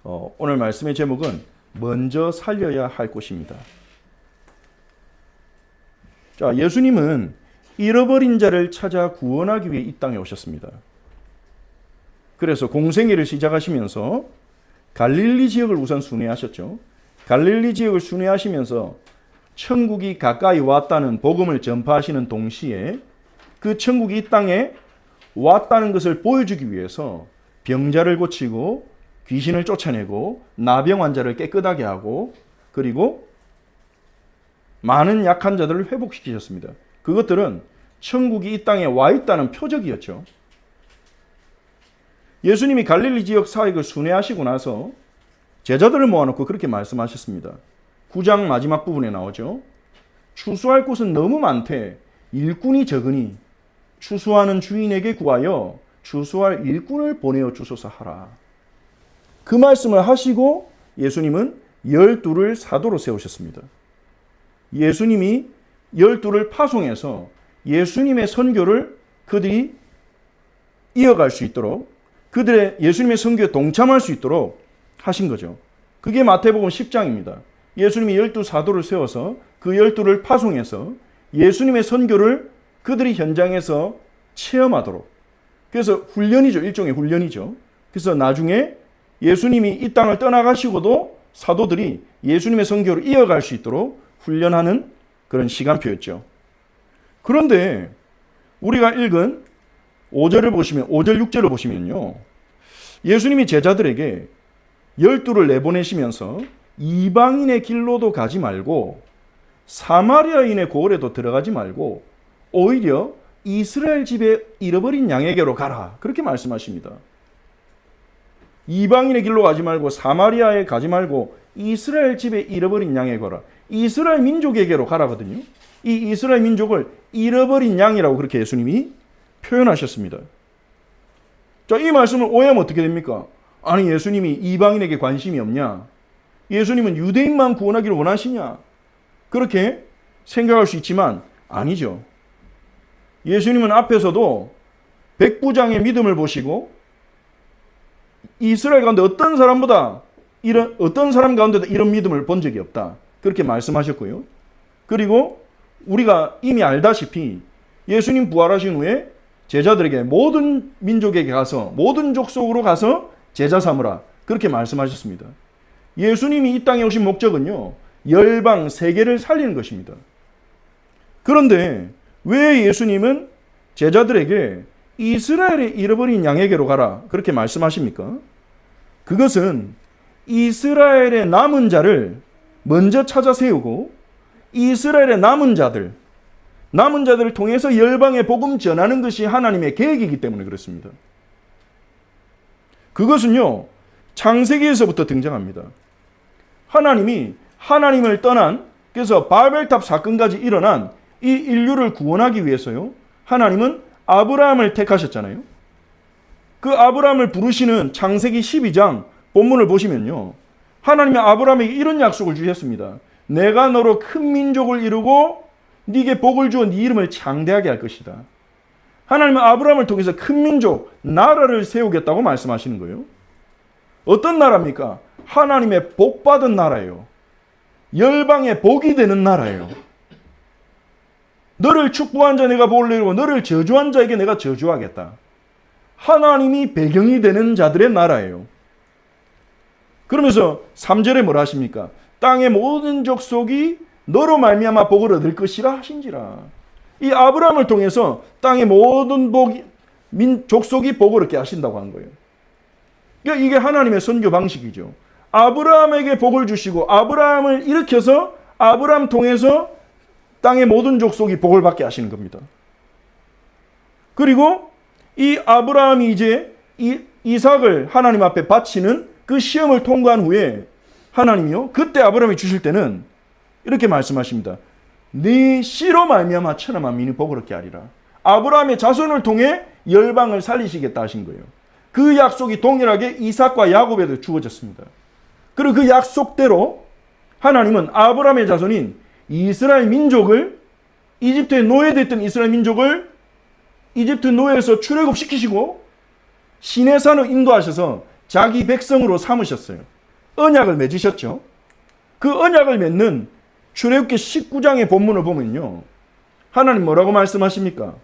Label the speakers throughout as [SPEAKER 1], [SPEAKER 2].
[SPEAKER 1] 오늘 말씀의 제목은 먼저 살려야 할 곳입니다. 자, 예수님은 잃어버린 자를 찾아 구원하기 위해 이 땅에 오셨습니다. 그래서 공생애를 시작하시면서 갈릴리 지역을 우선 순회하셨죠. 갈릴리 지역을 순회하시면서 천국이 가까이 왔다는 복음을 전파하시는 동시에 그 천국이 이 땅에 왔다는 것을 보여주기 위해서 병자를 고치고 귀신을 쫓아내고 나병 환자를 깨끗하게 하고 그리고 많은 약한 자들을 회복시키셨습니다. 그것들은 천국이 이 땅에 와 있다는 표적이었죠. 예수님이 갈릴리 지역 사역을 순회하시고 나서 제자들을 모아놓고 그렇게 말씀하셨습니다. 9장 마지막 부분에 나오죠. 추수할 곳은 너무 많되 일꾼이 적으니 추수하는 주인에게 구하여 추수할 일꾼을 보내어 주소서 하라. 그 말씀을 하시고 예수님은 12를 사도로 세우셨습니다. 예수님이 12를 파송해서 예수님의 선교를 그들이 이어갈 수 있도록 그들의 예수님의 선교에 동참할 수 있도록 하신 거죠. 그게 마태복음 10장입니다. 예수님이 12 사도를 세워서 그 12를 파송해서 예수님의 선교를 그들이 현장에서 체험하도록. 그래서 훈련이죠. 일종의 훈련이죠. 그래서 나중에 예수님이 이 땅을 떠나가시고도 사도들이 예수님의 선교를 이어갈 수 있도록 훈련하는 그런 시간표였죠. 그런데 우리가 읽은 5절을 보시면 5절 6절을 보시면요. 예수님이 제자들에게 12를 내보내시면서 이방인의 길로도 가지 말고 사마리아인의 고을에도 들어가지 말고 오히려 이스라엘 집에 잃어버린 양에게로 가라. 그렇게 말씀하십니다. 이방인의 길로 가지 말고 사마리아에 가지 말고 이스라엘 집에 잃어버린 양에게로 가라. 이스라엘 민족에게로 가라거든요. 이 이스라엘 민족을 잃어버린 양이라고 그렇게 예수님이 표현하셨습니다. 자, 이 말씀을 오해하면 어떻게 됩니까? 아니, 예수님이 이방인에게 관심이 없냐? 예수님은 유대인만 구원하기를 원하시냐? 그렇게 생각할 수 있지만 아니죠. 예수님은 앞에서도 백부장의 믿음을 보시고 이스라엘 가운데 어떤 사람 가운데도 이런 믿음을 본 적이 없다. 그렇게 말씀하셨고요. 그리고 우리가 이미 알다시피 예수님 부활하신 후에 제자들에게 모든 민족에게 가서 모든 족속으로 가서 제자 삼으라. 그렇게 말씀하셨습니다. 예수님이 이 땅에 오신 목적은요. 열방 세계를 살리는 것입니다. 그런데 왜 예수님은 제자들에게 이스라엘의 잃어버린 양에게로 가라. 그렇게 말씀하십니까? 그것은 이스라엘의 남은 자를 먼저 찾아 세우고 이스라엘의 남은 자들을 통해서 열방에 복음 전하는 것이 하나님의 계획이기 때문에 그렇습니다. 그것은요, 창세기에서부터 등장합니다. 하나님이 하나님을 떠난, 그래서 바벨탑 사건까지 일어난 이 인류를 구원하기 위해서요, 하나님은 아브라함을 택하셨잖아요. 그 아브라함을 부르시는 창세기 12장 본문을 보시면요, 하나님이 아브라함에게 이런 약속을 주셨습니다. 내가 너로 큰 민족을 이루고 네게 복을 주어 네 이름을 창대하게 할 것이다. 하나님은 아브라함을 통해서 큰 민족, 나라를 세우겠다고 말씀하시는 거예요. 어떤 나라입니까? 하나님의 복받은 나라예요. 열방의 복이 되는 나라예요. 너를 축복한 자 내가 복을 내리고 너를 저주한 자에게 내가 저주하겠다. 하나님이 배경이 되는 자들의 나라예요. 그러면서 3절에 뭐라 하십니까? 땅의 모든 족속이 너로 말미암아 복을 얻을 것이라 하신지라. 이 아브라함을 통해서 땅의 모든 족속이 복을 얻게 하신다고 한 거예요. 그러니까 이게 하나님의 선교 방식이죠. 아브라함에게 복을 주시고 아브라함을 일으켜서 아브라함 통해서 땅의 모든 족속이 복을 받게 하시는 겁니다. 그리고 이 아브라함이 이제 이삭을 하나님 앞에 바치는 그 시험을 통과한 후에 하나님이요, 그때 아브라함이 주실 때는 이렇게 말씀하십니다. 네 씨로 말미암아 천하 만민이 복을 얻게 하리라. 아브라함의 자손을 통해 열방을 살리시겠다 하신 거예요. 그 약속이 동일하게 이삭과 야곱에도 주어졌습니다. 그리고 그 약속대로 하나님은 아브라함의 자손인 이스라엘 민족을, 이집트에 노예됐던 이스라엘 민족을 이집트 노예에서 출애굽시키시고 시내산으로 인도하셔서 자기 백성으로 삼으셨어요. 언약을 맺으셨죠. 그 언약을 맺는 출애굽기 19장의 본문을 보면요. 하나님 뭐라고 말씀하십니까?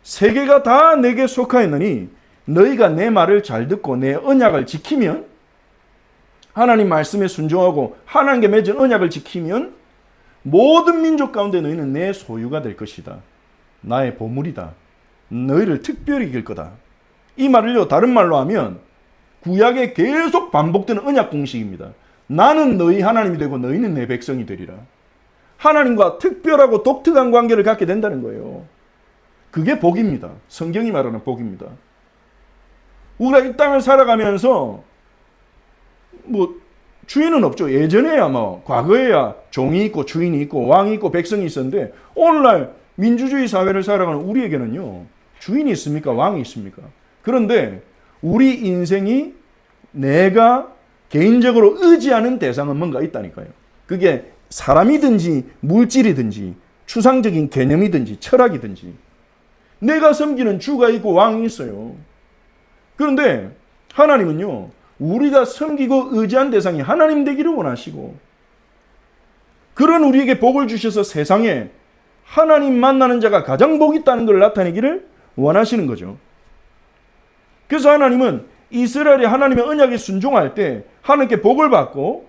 [SPEAKER 1] 세계가 다 내게 속하였느니 너희가 내 말을 잘 듣고 내 언약을 지키면, 하나님 말씀에 순종하고 하나님께 맺은 언약을 지키면 모든 민족 가운데 너희는 내 소유가 될 것이다. 나의 보물이다. 너희를 특별히 이길 거다. 이 말을요, 다른 말로 하면 구약에 계속 반복되는 언약 공식입니다. 나는 너희 하나님이 되고 너희는 내 백성이 되리라. 하나님과 특별하고 독특한 관계를 갖게 된다는 거예요. 그게 복입니다. 성경이 말하는 복입니다. 우리가 이 땅을 살아가면서 주인은 없죠. 예전에야 과거에야 종이 있고 주인이 있고 왕이 있고 백성이 있었는데, 오늘날 민주주의 사회를 살아가는 우리에게는요, 주인이 있습니까? 왕이 있습니까? 그런데 우리 인생이 내가 개인적으로 의지하는 대상은 뭔가 있다니까요. 그게 사람이든지 물질이든지 추상적인 개념이든지 철학이든지 내가 섬기는 주가 있고 왕이 있어요. 그런데 하나님은요, 우리가 섬기고 의지한 대상이 하나님 되기를 원하시고, 그런 우리에게 복을 주셔서 세상에 하나님 만나는 자가 가장 복이 있다는 걸 나타내기를 원하시는 거죠. 그래서 하나님은 이스라엘이 하나님의 언약에 순종할 때 하나님께 복을 받고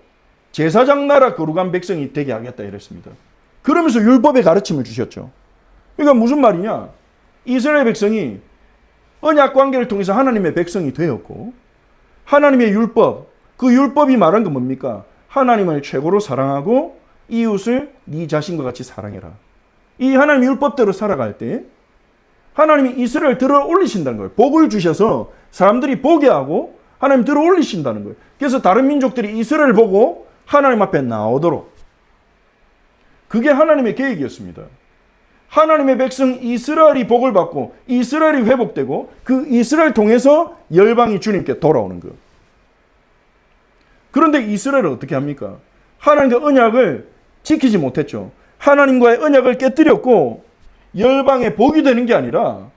[SPEAKER 1] 제사장 나라 거룩한 백성이 되게 하겠다 이랬습니다. 그러면서 율법의 가르침을 주셨죠. 그러니까 무슨 말이냐? 이스라엘 백성이 언약 관계를 통해서 하나님의 백성이 되었고, 하나님의 율법, 그 율법이 말한 건 뭡니까? 하나님을 최고로 사랑하고 이웃을 네 자신과 같이 사랑해라. 이 하나님 율법대로 살아갈 때 하나님이 이스라엘 들어 올리신다는 거예요. 복을 주셔서 사람들이 보게 하고 하나님 들어 올리신다는 거예요. 그래서 다른 민족들이 이스라엘을 보고 하나님 앞에 나오도록, 그게 하나님의 계획이었습니다. 하나님의 백성 이스라엘이 복을 받고 이스라엘이 회복되고 그 이스라엘 통해서 열방이 주님께 돌아오는 것. 그런데 이스라엘은 어떻게 합니까? 하나님과 언약을 지키지 못했죠. 하나님과의 언약을 깨뜨렸고 열방의 복이 되는 게 아니라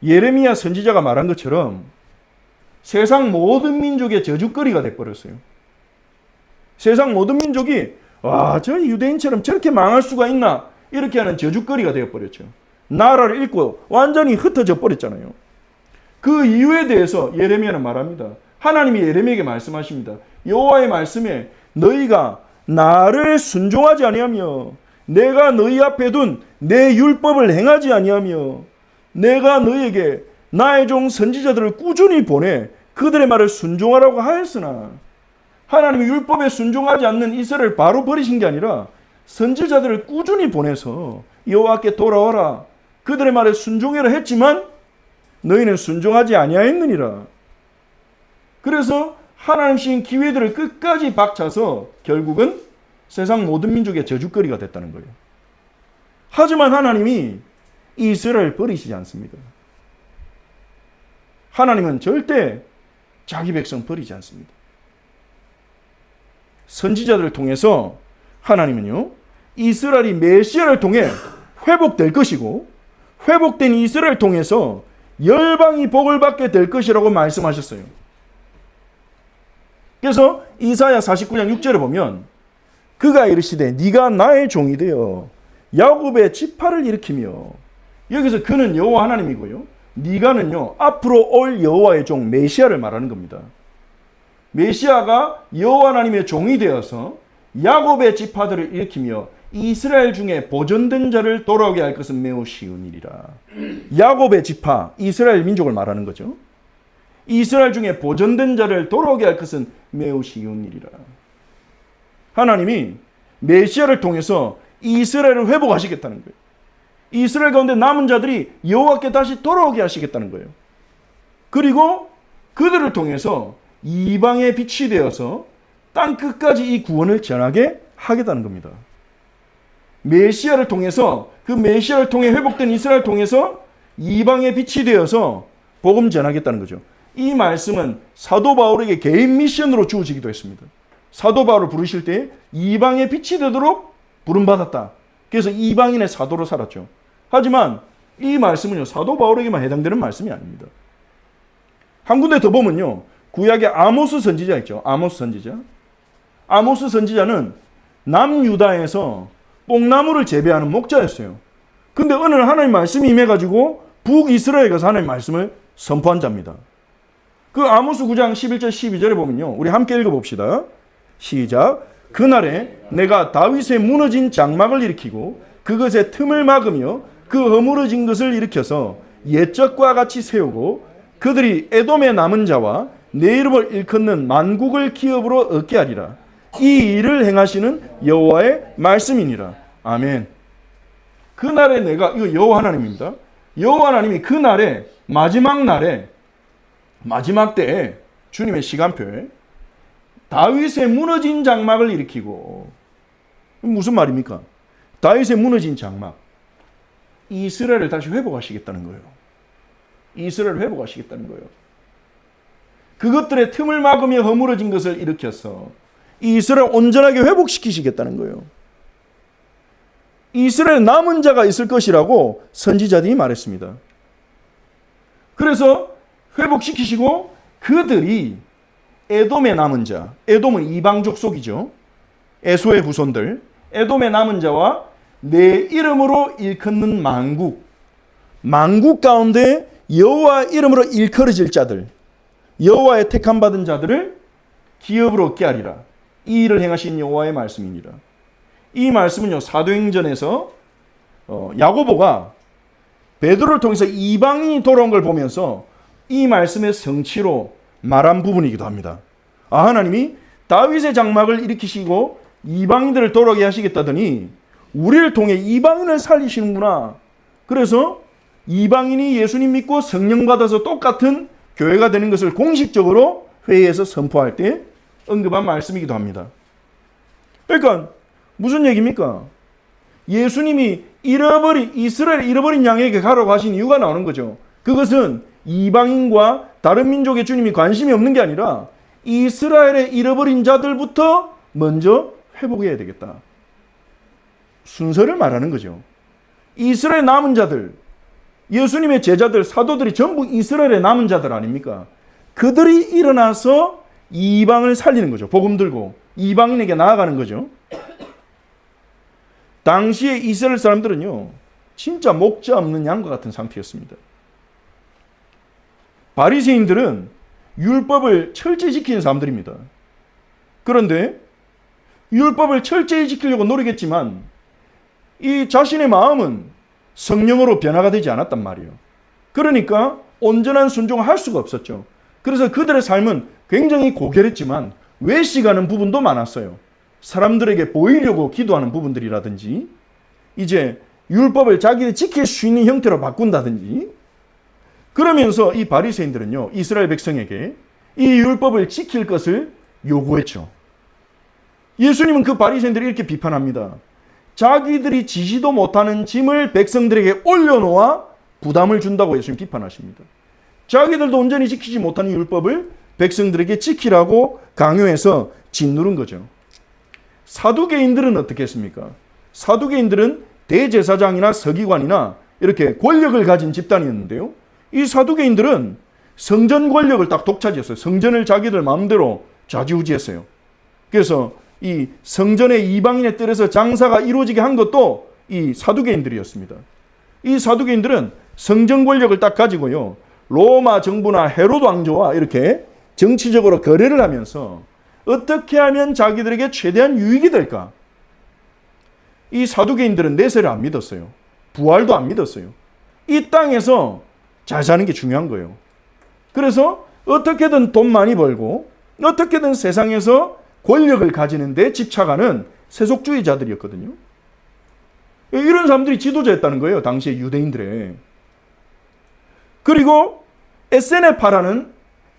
[SPEAKER 1] 예레미야 선지자가 말한 것처럼 세상 모든 민족의 저주거리가 돼버렸어요. 세상 모든 민족이 저 유대인처럼 저렇게 망할 수가 있나, 이렇게 하는 저주거리가 되어버렸죠. 나라를 잃고 완전히 흩어져 버렸잖아요. 그 이유에 대해서 예레미야는 말합니다. 하나님이 예레미야에게 말씀하십니다. 여호와의 말씀에 너희가 나를 순종하지 아니하며 내가 너희 앞에 둔 내 율법을 행하지 아니하며 내가 너희에게 나의 종 선지자들을 꾸준히 보내 그들의 말을 순종하라고 하였으나, 하나님의 율법에 순종하지 않는 이스라엘을 바로 버리신 게 아니라 선지자들을 꾸준히 보내서 여호와께 돌아와라, 그들의 말에 순종해라 했지만 너희는 순종하지 아니하였느니라. 그래서 하나님 주신 기회들을 끝까지 박차서 결국은 세상 모든 민족의 저주거리가 됐다는 거예요. 하지만 하나님이 이스라엘을 버리시지 않습니다. 하나님은 절대 자기 백성 버리지 않습니다. 선지자들을 통해서 하나님은요, 이스라엘이 메시아를 통해 회복될 것이고 회복된 이스라엘을 통해서 열방이 복을 받게 될 것이라고 말씀하셨어요. 그래서 이사야 49장 6절에 보면 그가 이르시되 네가 나의 종이 되어 야곱의 지파를 일으키며, 여기서 그는 여호와 하나님이고요, 네가는요 앞으로 올 여호와의 종 메시아를 말하는 겁니다. 메시아가 여호와 하나님의 종이 되어서 야곱의 지파들을 일으키며 이스라엘 중에 보존된 자를 돌아오게 할 것은 매우 쉬운 일이라. 야곱의 지파, 이스라엘 민족을 말하는 거죠. 이스라엘 중에 보존된 자를 돌아오게 할 것은 매우 쉬운 일이라. 하나님이 메시아를 통해서 이스라엘을 회복하시겠다는 거예요. 이스라엘 가운데 남은 자들이 여호와께 다시 돌아오게 하시겠다는 거예요. 그리고 그들을 통해서 이방의 빛이 되어서 땅 끝까지 이 구원을 전하게 하겠다는 겁니다. 메시아를 통해서, 그 메시아를 통해 회복된 이스라엘을 통해서 이방의 빛이 되어서 복음 전하겠다는 거죠. 이 말씀은 사도 바울에게 개인 미션으로 주어지기도 했습니다. 사도 바울을 부르실 때 이방의 빛이 되도록 부름받았다. 그래서 이방인의 사도로 살았죠. 하지만 이 말씀은요, 사도 바울에게만 해당되는 말씀이 아닙니다. 한 군데 더 보면요, 구약의 아모스 선지자 있죠. 아모스 선지자. 아모스 선지자는 남유다에서 뽕나무를 재배하는 목자였어요. 근데 어느 날 하나님 말씀이 임해가지고 북이스라엘에 가서 하나님 말씀을 선포한 자입니다. 그 아모스 9장 11절 12절에 보면요. 우리 함께 읽어봅시다. 시작. 그날에 내가 다윗의 무너진 장막을 일으키고 그것의 틈을 막으며 그 허물어진 것을 일으켜서 옛적과 같이 세우고 그들이 에돔의 남은 자와 내 이름을 일컫는 만국을 기업으로 얻게 하리라. 이 일을 행하시는 여호와의 말씀이니라. 아멘. 그날에 내가, 이거 여호와 하나님입니다. 여호와 하나님이 그날에 마지막 날에 마지막 때에 주님의 시간표에 다윗의 무너진 장막을 일으키고, 무슨 말입니까? 다윗의 무너진 장막, 이스라엘을 다시 회복하시겠다는 거예요. 이스라엘을 회복하시겠다는 거예요. 그것들의 틈을 막으며 허물어진 것을 일으켜서 이스라엘 온전하게 회복시키시겠다는 거예요. 이스라엘 남은 자가 있을 것이라고 선지자들이 말했습니다. 그래서 회복시키시고 그들이 에돔의 남은 자, 에돔은 이방 족속이죠. 에소의 후손들, 에돔의 남은 자와 내 이름으로 일컫는 만국, 만국 가운데 여호와 이름으로 일컬어질 자들, 여호와의 택함 받은 자들을 기업으로 얻게 하리라. 이 일을 행하신 여호와의 말씀입니다. 이 말씀은요, 사도행전에서 야고보가 베드로를 통해서 이방인이 돌아온 걸 보면서 이 말씀의 성취로 말한 부분이기도 합니다. 아, 하나님이 다윗의 장막을 일으키시고 이방인들을 돌아오게 하시겠다더니 우리를 통해 이방인을 살리시는구나. 그래서 이방인이 예수님 믿고 성령 받아서 똑같은 교회가 되는 것을 공식적으로 회의에서 선포할 때 언급한 말씀이기도 합니다. 그러니까 무슨 얘기입니까? 예수님이 이스라엘 잃어버린 양에게 가라고 하신 이유가 나오는 거죠. 그것은 이방인과 다른 민족의 주님이 관심이 없는 게 아니라 이스라엘의 잃어버린 자들부터 먼저 회복해야 되겠다. 순서를 말하는 거죠. 이스라엘 남은 자들, 예수님의 제자들, 사도들이 전부 이스라엘의 남은 자들 아닙니까? 그들이 일어나서 이방을 살리는 거죠. 복음 들고 이방인에게 나아가는 거죠. 당시에 이스라엘 사람들은요, 진짜 목자 없는 양과 같은 상태였습니다. 바리새인들은 율법을 철저히 지키는 사람들입니다. 그런데 율법을 철저히 지키려고 노력했지만 이 자신의 마음은 성령으로 변화가 되지 않았단 말이에요. 그러니까 온전한 순종을 할 수가 없었죠. 그래서 그들의 삶은 굉장히 고결했지만 외식하는 부분도 많았어요. 사람들에게 보이려고 기도하는 부분들이라든지, 이제 율법을 자기들이 지킬 수 있는 형태로 바꾼다든지, 그러면서 이 바리새인들은요, 이스라엘 백성에게 이 율법을 지킬 것을 요구했죠. 예수님은 그 바리새인들을 이렇게 비판합니다. 자기들이 지지도 못하는 짐을 백성들에게 올려놓아 부담을 준다고 예수님 비판하십니다. 자기들도 온전히 지키지 못하는 율법을 백성들에게 지키라고 강요해서 짓누른 거죠. 사두개인들은 어떻게 했습니까? 사두개인들은 대제사장이나 서기관이나 이렇게 권력을 가진 집단이었는데요. 이 사두개인들은 성전 권력을 딱 독차지했어요. 성전을 자기들 마음대로 좌지우지했어요. 그래서 이 성전의 이방인의 뜰에서 장사가 이루어지게 한 것도 이 사두개인들이었습니다. 이 사두개인들은 성전 권력을 딱 가지고요, 로마 정부나 헤로드 왕조와 이렇게 정치적으로 거래를 하면서 어떻게 하면 자기들에게 최대한 유익이 될까? 이 사두개인들은 내세를 안 믿었어요. 부활도 안 믿었어요. 이 땅에서 잘 사는 게 중요한 거예요. 그래서 어떻게든 돈 많이 벌고 어떻게든 세상에서 권력을 가지는 데 집착하는 세속주의자들이었거든요. 이런 사람들이 지도자였다는 거예요, 당시에 유대인들의. 그리고 에세네파라는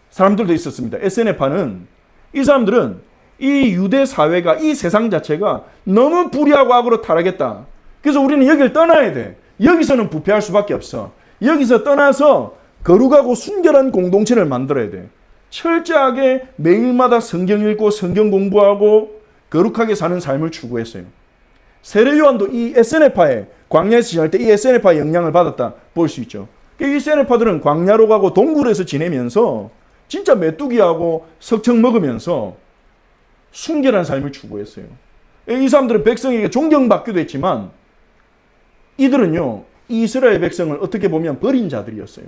[SPEAKER 1] 사람들도 있었습니다. 에세네파는, 이 사람들은 이 유대 사회가, 이 세상 자체가 너무 불의하고 악으로 타락했다. 그래서 우리는 여기를 떠나야 돼. 여기서는 부패할 수밖에 없어. 여기서 떠나서 거룩하고 순결한 공동체를 만들어야 돼. 철저하게 매일마다 성경 읽고 성경 공부하고 거룩하게 사는 삶을 추구했어요. 세례 요한도 이 에세네파에, 광야에서 지낼 때 이 에세네파의 영향을 받았다 볼 수 있죠. 이 에세네파들은 광야로 가고 동굴에서 지내면서 진짜 메뚜기하고 석청 먹으면서 순결한 삶을 추구했어요. 이 사람들은 백성에게 존경받기도 했지만 이들은요, 이스라엘 백성을 어떻게 보면 버린 자들이었어요.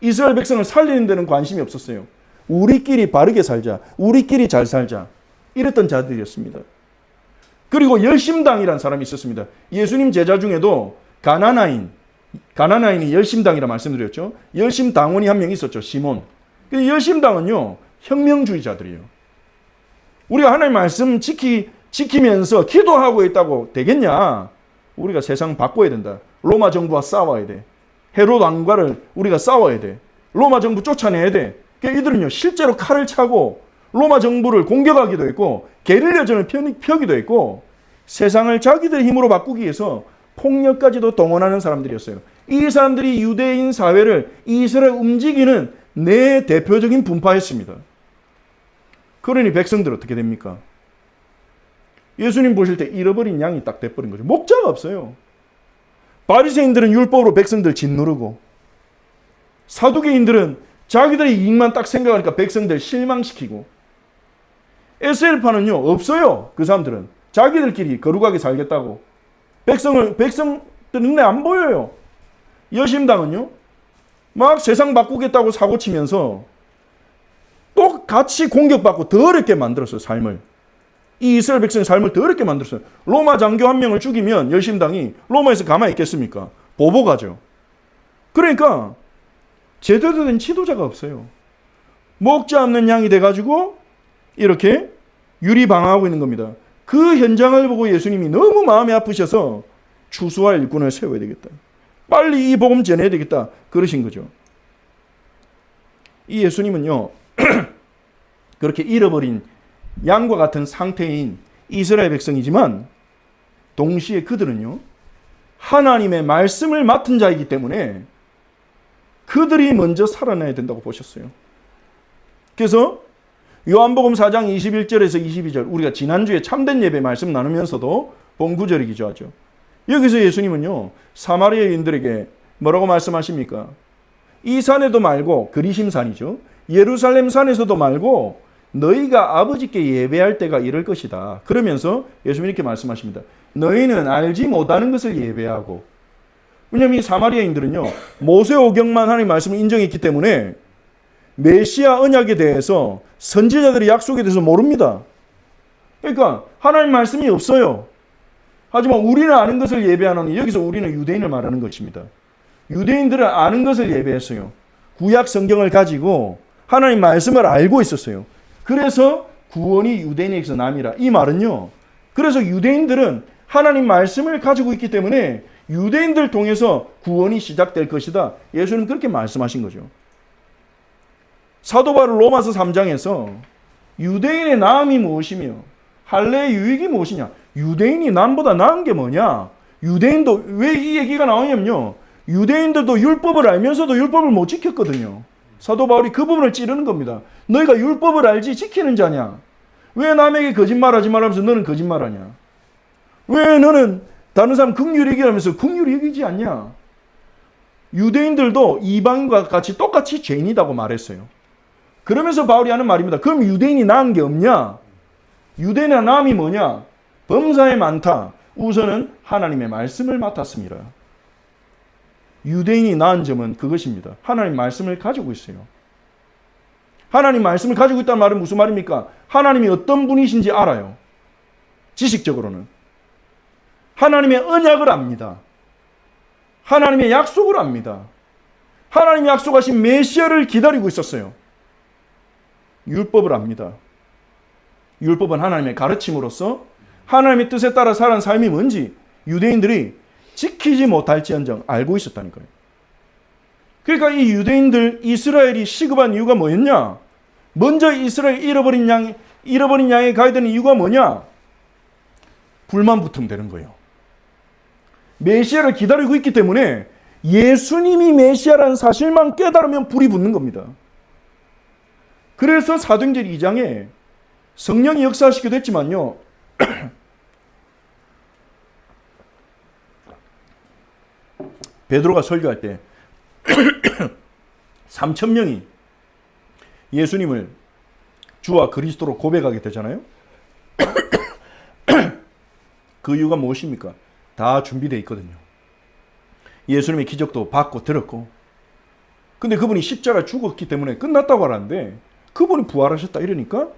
[SPEAKER 1] 이스라엘 백성을 살리는 데는 관심이 없었어요. 우리끼리 바르게 살자, 우리끼리 잘 살자, 이랬던 자들이었습니다. 그리고 열심당이라는 사람이 있었습니다. 예수님 제자 중에도 가나나인이 열심당이라 말씀드렸죠. 열심당원이 한 명 있었죠. 시몬. 열심당은요, 혁명주의자들이에요. 우리가 하나님 말씀 지키면서 기도하고 있다고 되겠냐? 우리가 세상 바꿔야 된다. 로마 정부와 싸워야 돼. 헤롯 왕과를 우리가 싸워야 돼. 로마 정부 쫓아내야 돼. 그러니까 이들은요, 실제로 칼을 차고 로마 정부를 공격하기도 했고 게릴라전을 펴기도 했고 세상을 자기들 힘으로 바꾸기 위해서 폭력까지도 동원하는 사람들이었어요. 이 사람들이 유대인 사회를 이스라엘 움직이는 내 대표적인 분파였습니다. 그러니 백성들 어떻게 됩니까? 예수님 보실 때 잃어버린 양이 딱 돼버린 거죠. 목자가 없어요. 바리새인들은 율법으로 백성들 짓누르고 사두개인들은 자기들의 이익만 딱 생각하니까 백성들 실망시키고 에셀파는요 없어요. 그 사람들은 자기들끼리 거룩하게 살겠다고 백성들 눈에 안 보여요. 여심당은요 막 세상 바꾸겠다고 사고치면서 또 같이 공격받고 더 어렵게 만들었어요. 삶을. 이 이스라엘 백성의 삶을 더 어렵게 만들었어요. 로마 장교 한 명을 죽이면 열심당이 로마에서 가만히 있겠습니까? 보복하죠. 그러니까 제대로 된 지도자가 없어요. 목자 없는 양이 돼가지고 이렇게 유리방황하고 있는 겁니다. 그 현장을 보고 예수님이 너무 마음이 아프셔서 추수할 일꾼을 세워야 되겠다. 빨리 이 복음 전해야 되겠다. 그러신 거죠. 이 예수님은요. 그렇게 잃어버린 양과 같은 상태인 이스라엘 백성이지만 동시에 그들은요. 하나님의 말씀을 맡은 자이기 때문에 그들이 먼저 살아나야 된다고 보셨어요. 그래서 요한복음 4장 21절에서 22절 우리가 지난주에 참된 예배 말씀 나누면서도 본 구절이 기조하죠. 여기서 예수님은요. 사마리아인들에게 뭐라고 말씀하십니까? 이 산에도 말고 그리심산이죠. 예루살렘 산에서도 말고 너희가 아버지께 예배할 때가 이럴 것이다. 그러면서 예수님이 이렇게 말씀하십니다. 너희는 알지 못하는 것을 예배하고. 왜냐하면 이 사마리아인들은요. 모세오경만 하나님 말씀을 인정했기 때문에 메시아 언약에 대해서 선지자들의 약속에 대해서 모릅니다. 그러니까 하나님 말씀이 없어요. 하지만 우리는 아는 것을 예배하노니 여기서 우리는 유대인을 말하는 것입니다. 유대인들은 아는 것을 예배했어요. 구약 성경을 가지고 하나님 말씀을 알고 있었어요. 그래서 구원이 유대인에게서 남이라. 이 말은요. 그래서 유대인들은 하나님 말씀을 가지고 있기 때문에 유대인들 통해서 구원이 시작될 것이다. 예수는 그렇게 말씀하신 거죠. 사도 바울 로마서 3장에서 유대인의 나음이 무엇이며 할례의 유익이 무엇이냐. 유대인이 남보다 나은 게 뭐냐. 유대인도 왜 이 얘기가 나오냐면요. 유대인들도 율법을 알면서도 율법을 못 지켰거든요. 사도 바울이 그 부분을 찌르는 겁니다. 너희가 율법을 알지 지키는 자냐? 왜 남에게 거짓말하지 말하면서 너는 거짓말하냐? 왜 너는 다른 사람 긍휼히 여기면서 긍휼히 여기지 않냐? 유대인들도 이방인과 같이 똑같이 죄인이라고 말했어요. 그러면서 바울이 하는 말입니다. 그럼 유대인이 나은 게 없냐? 유대인의 나음이 뭐냐? 범사에 많다. 우선은 하나님의 말씀을 맡았습니다. 유대인이 나은 점은 그것입니다. 하나님 말씀을 가지고 있어요. 하나님 말씀을 가지고 있다는 말은 무슨 말입니까? 하나님이 어떤 분이신지 알아요. 지식적으로는. 하나님의 언약을 압니다. 하나님의 약속을 압니다. 하나님이 약속하신 메시아를 기다리고 있었어요. 율법을 압니다. 율법은 하나님의 가르침으로서 하나님의 뜻에 따라 사는 삶이 뭔지 유대인들이 지키지 못할지언정 알고 있었다니까요. 그러니까 이 유대인들 이스라엘이 시급한 이유가 뭐였냐? 먼저 이스라엘 잃어버린 양에 가야 되는 이유가 뭐냐? 불만 붙으면 거예요. 메시아를 기다리고 있기 때문에 예수님이 메시아라는 사실만 깨달으면 불이 붙는 겁니다. 그래서 사도행전 2장에 성령이 역사하시기도 했지만요. 베드로가 설교할 때 3,000명이 예수님을 주와 그리스도로 고백하게 되잖아요. 그 이유가 무엇입니까? 다 준비되어 있거든요. 예수님의 기적도 받고 들었고, 근데 그분이 십자가에 죽었기 때문에 끝났다고 하는데 그분이 부활하셨다 이러니까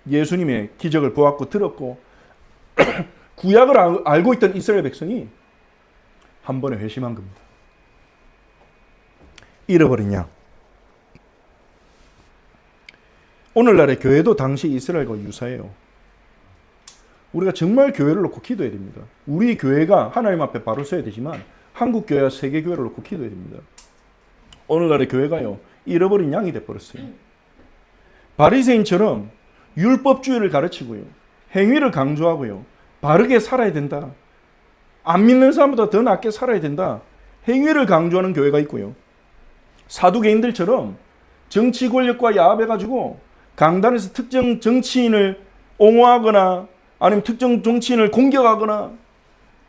[SPEAKER 1] 예수님의 기적을 보았고 들었고 구약을 알고 있던 이스라엘 백성이 한 번에 회심한 겁니다. 잃어버린 양. 오늘날의 교회도 당시 이스라엘과 유사해요. 우리가 정말 교회를 놓고 기도해야 됩니다. 우리 교회가 하나님 앞에 바로 서야 되지만 한국 교회와 세계 교회를 놓고 기도해야 됩니다. 오늘날의 교회가요, 잃어버린 양이 돼버렸어요. 바리새인처럼 율법주의를 가르치고요, 행위를 강조하고요, 바르게 살아야 된다, 안 믿는 사람보다 더 낫게 살아야 된다, 행위를 강조하는 교회가 있고요, 사두개인들처럼 정치 권력과 야합해가지고 강단에서 특정 정치인을 옹호하거나 아니면 특정 정치인을 공격하거나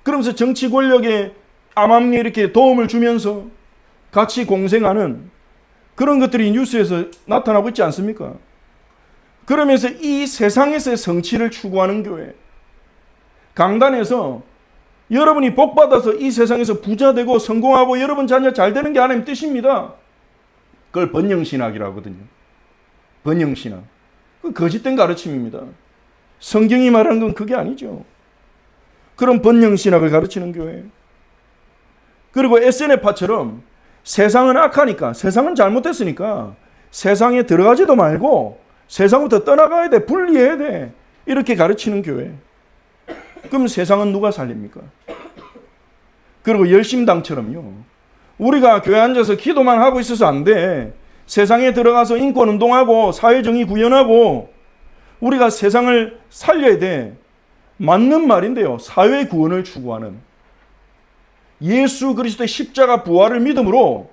[SPEAKER 1] 그러면서 정치 권력에 암암리에 이렇게 도움을 주면서 같이 공생하는 그런 것들이 뉴스에서 나타나고 있지 않습니까? 그러면서 이 세상에서의 성취를 추구하는 교회, 강단에서 여러분이 복받아서 이 세상에서 부자 되고 성공하고 여러분 자녀 잘 되는 게 하나님 뜻입니다. 그걸 번영신학이라고 하거든요. 번영신학. 그 거짓된 가르침입니다. 성경이 말하는 건 그게 아니죠. 그런 번영신학을 가르치는 교회. 그리고 SNF파처럼 세상은 악하니까, 세상은 잘못됐으니까 세상에 들어가지도 말고 세상부터 떠나가야 돼, 분리해야 돼, 이렇게 가르치는 교회. 그럼 세상은 누가 살립니까? 그리고 열심당처럼요, 우리가 교회 앉아서 기도만 하고 있어서 안 돼. 세상에 들어가서 인권운동하고 사회정의 구현하고 우리가 세상을 살려야 돼. 맞는 말인데요, 사회구원을 추구하는, 예수 그리스도의 십자가 부활을 믿음으로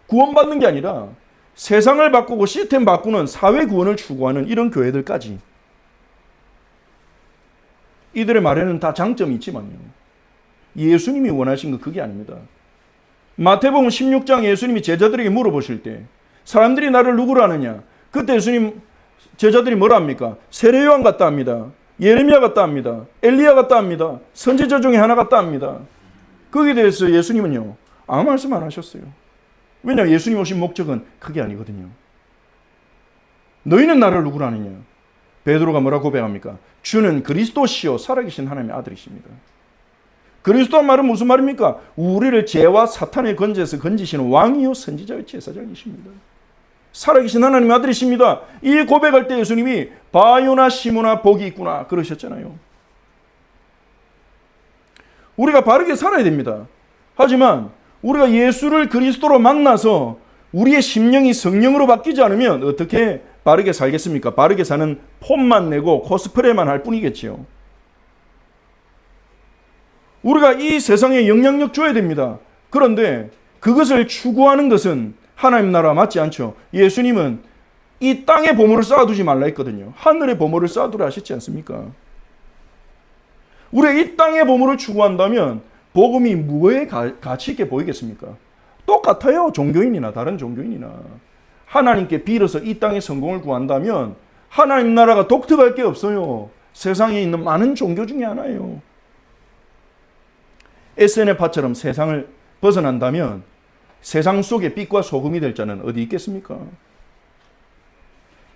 [SPEAKER 1] 구원받는 게 아니라 세상을 바꾸고 시스템 바꾸는 사회구원을 추구하는 이런 교회들까지. 이들의 말에는 다 장점이 있지만요, 예수님이 원하신 건 그게 아닙니다. 마태복음 16장 예수님이 제자들에게 물어보실 때 사람들이 나를 누구로 아느냐? 그때 예수님 제자들이 뭐라 합니까? 세례 요한 같다 합니다. 예레미야 같다 합니다. 엘리야 같다 합니다. 선지자 중에 하나 같다 합니다. 거기에 대해서 예수님은요, 아무 말씀 안 하셨어요. 왜냐하면 예수님 오신 목적은 그게 아니거든요. 너희는 나를 누구로 아느냐? 베드로가 뭐라고 고백합니까? 주는 그리스도시요 살아계신 하나님의 아들이십니다. 그리스도란 말은 무슨 말입니까? 우리를 죄와 사탄의 건재에서 건지시는 왕이요 선지자의 제사장이십니다. 살아계신 하나님의 아들이십니다. 이 고백할 때 예수님이 바요나 시모나 복이 있구나 그러셨잖아요. 우리가 바르게 살아야 됩니다. 하지만 우리가 예수를 그리스도로 만나서 우리의 심령이 성령으로 바뀌지 않으면 어떻게 바르게 살겠습니까? 바르게 사는 폼만 내고 코스프레만 할 뿐이겠지요. 우리가 이 세상에 영향력 줘야 됩니다. 그런데 그것을 추구하는 것은 하나님 나라와 맞지 않죠. 예수님은 이 땅에 보물을 쌓아두지 말라 했거든요. 하늘에 보물을 쌓아두라 하셨지 않습니까? 우리가 이 땅의 보물을 추구한다면 복음이 뭐에 가치 있게 보이겠습니까? 똑같아요. 종교인이나 다른 종교인이나. 하나님께 빌어서 이 땅의 성공을 구한다면 하나님 나라가 독특할 게 없어요. 세상에 있는 많은 종교 중에 하나예요. SNF파처럼 세상을 벗어난다면 세상 속에 빛과 소금이 될 자는 어디 있겠습니까?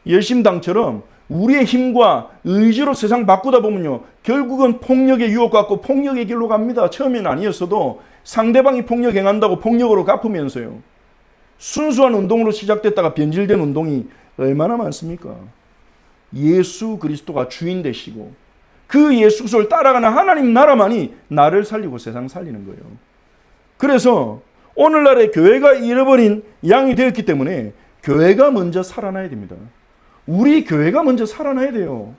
[SPEAKER 1] 열심당처럼 우리의 힘과 의지로 세상 바꾸다 보면요, 결국은 폭력의 유혹 갖고 폭력의 길로 갑니다. 처음엔 아니었어도 상대방이 폭력 행한다고 폭력으로 갚으면서요. 순수한 운동으로 시작됐다가 변질된 운동이 얼마나 많습니까? 예수 그리스도가 주인 되시고 그 예수 그리스도를 따라가는 하나님 나라만이 나를 살리고 세상 살리는 거예요. 그래서 오늘날의 교회가 잃어버린 양이 되었기 때문에 교회가 먼저 살아나야 됩니다. 우리 교회가 먼저 살아나야 돼요.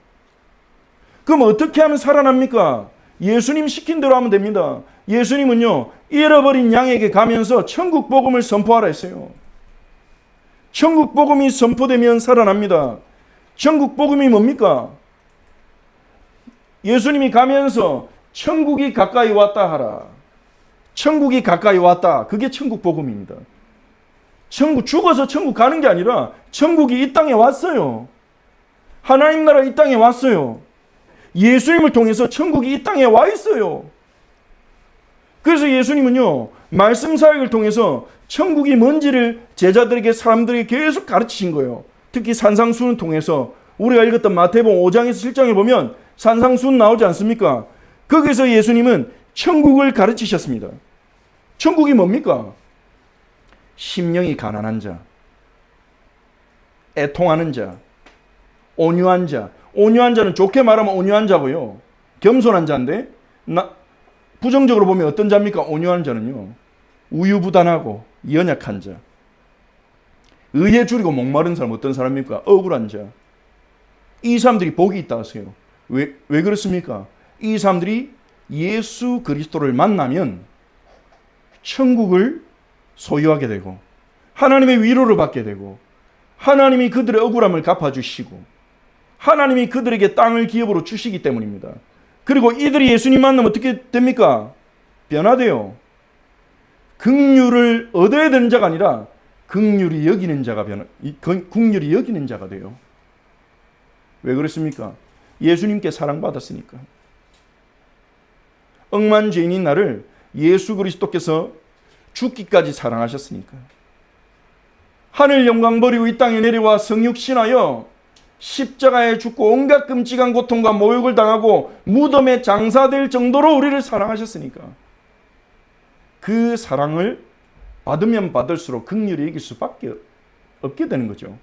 [SPEAKER 1] 그럼 어떻게 하면 살아납니까? 예수님 시킨 대로 하면 됩니다. 예수님은요, 잃어버린 양에게 가면서 천국 복음을 선포하라 했어요. 천국 복음이 선포되면 살아납니다. 천국 복음이 뭡니까? 예수님이 가면서 천국이 가까이 왔다 하라. 천국이 가까이 왔다. 그게 천국 복음입니다. 죽어서 천국 가는 게 아니라 천국이 이 땅에 왔어요. 하나님 나라 이 땅에 왔어요. 예수님을 통해서 천국이 이 땅에 와 있어요. 그래서 예수님은요, 말씀 사역을 통해서 천국이 뭔지를 제자들에게, 사람들에게 계속 가르치신 거예요. 특히 산상수훈을 통해서 우리가 읽었던 마태복음 5장에서 7장에 보면 산상수훈 나오지 않습니까? 거기서 예수님은 천국을 가르치셨습니다. 천국이 뭡니까? 심령이 가난한 자, 애통하는 자, 온유한 자. 온유한 자는 좋게 말하면 온유한 자고요. 겸손한 자인데 부정적으로 보면 어떤 자입니까? 온유한 자는요, 우유부단하고 연약한 자. 의에 줄이고 목마른 사람 어떤 사람입니까? 억울한 자. 이 사람들이 복이 있다 하세요. 왜 그렇습니까? 이 사람들이 예수 그리스도를 만나면 천국을 소유하게 되고 하나님의 위로를 받게 되고 하나님이 그들의 억울함을 갚아주시고 하나님이 그들에게 땅을 기업으로 주시기 때문입니다. 그리고 이들이 예수님 만나면 어떻게 됩니까? 변화돼요. 긍휼을 얻어야 되는 자가 아니라 긍휼이 여기는 자가 긍휼이 여기는 자가 돼요. 왜 그렇습니까? 예수님께 사랑받았으니까. 억만 죄인인 나를 예수 그리스도께서 죽기까지 사랑하셨으니까. 하늘 영광 버리고 이 땅에 내려와 성육신하여 십자가에 죽고 온갖 끔찍한 고통과 모욕을 당하고 무덤에 장사될 정도로 우리를 사랑하셨으니까 그 사랑을 받으면 받을수록 긍휼히 여길 수밖에 없게 되는 거죠.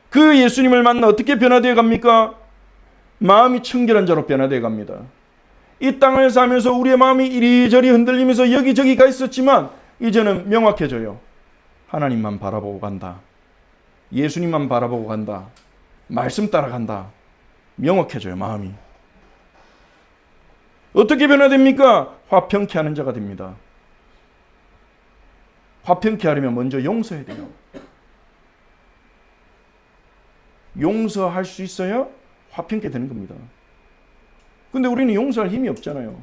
[SPEAKER 1] 그 예수님을 만나 어떻게 변화되어 갑니까? 마음이 청결한 자로 변화되어 갑니다. 이 땅을 사면서 우리의 마음이 이리저리 흔들리면서 여기저기 가 있었지만 이제는 명확해져요. 하나님만 바라보고 간다. 예수님만 바라보고 간다. 말씀 따라간다. 명확해져요, 마음이. 어떻게 변화됩니까? 화평케 하는 자가 됩니다. 화평케 하려면 먼저 용서해야 돼요. 용서할 수 있어야 화평케 되는 겁니다. 근데 우리는 용서할 힘이 없잖아요.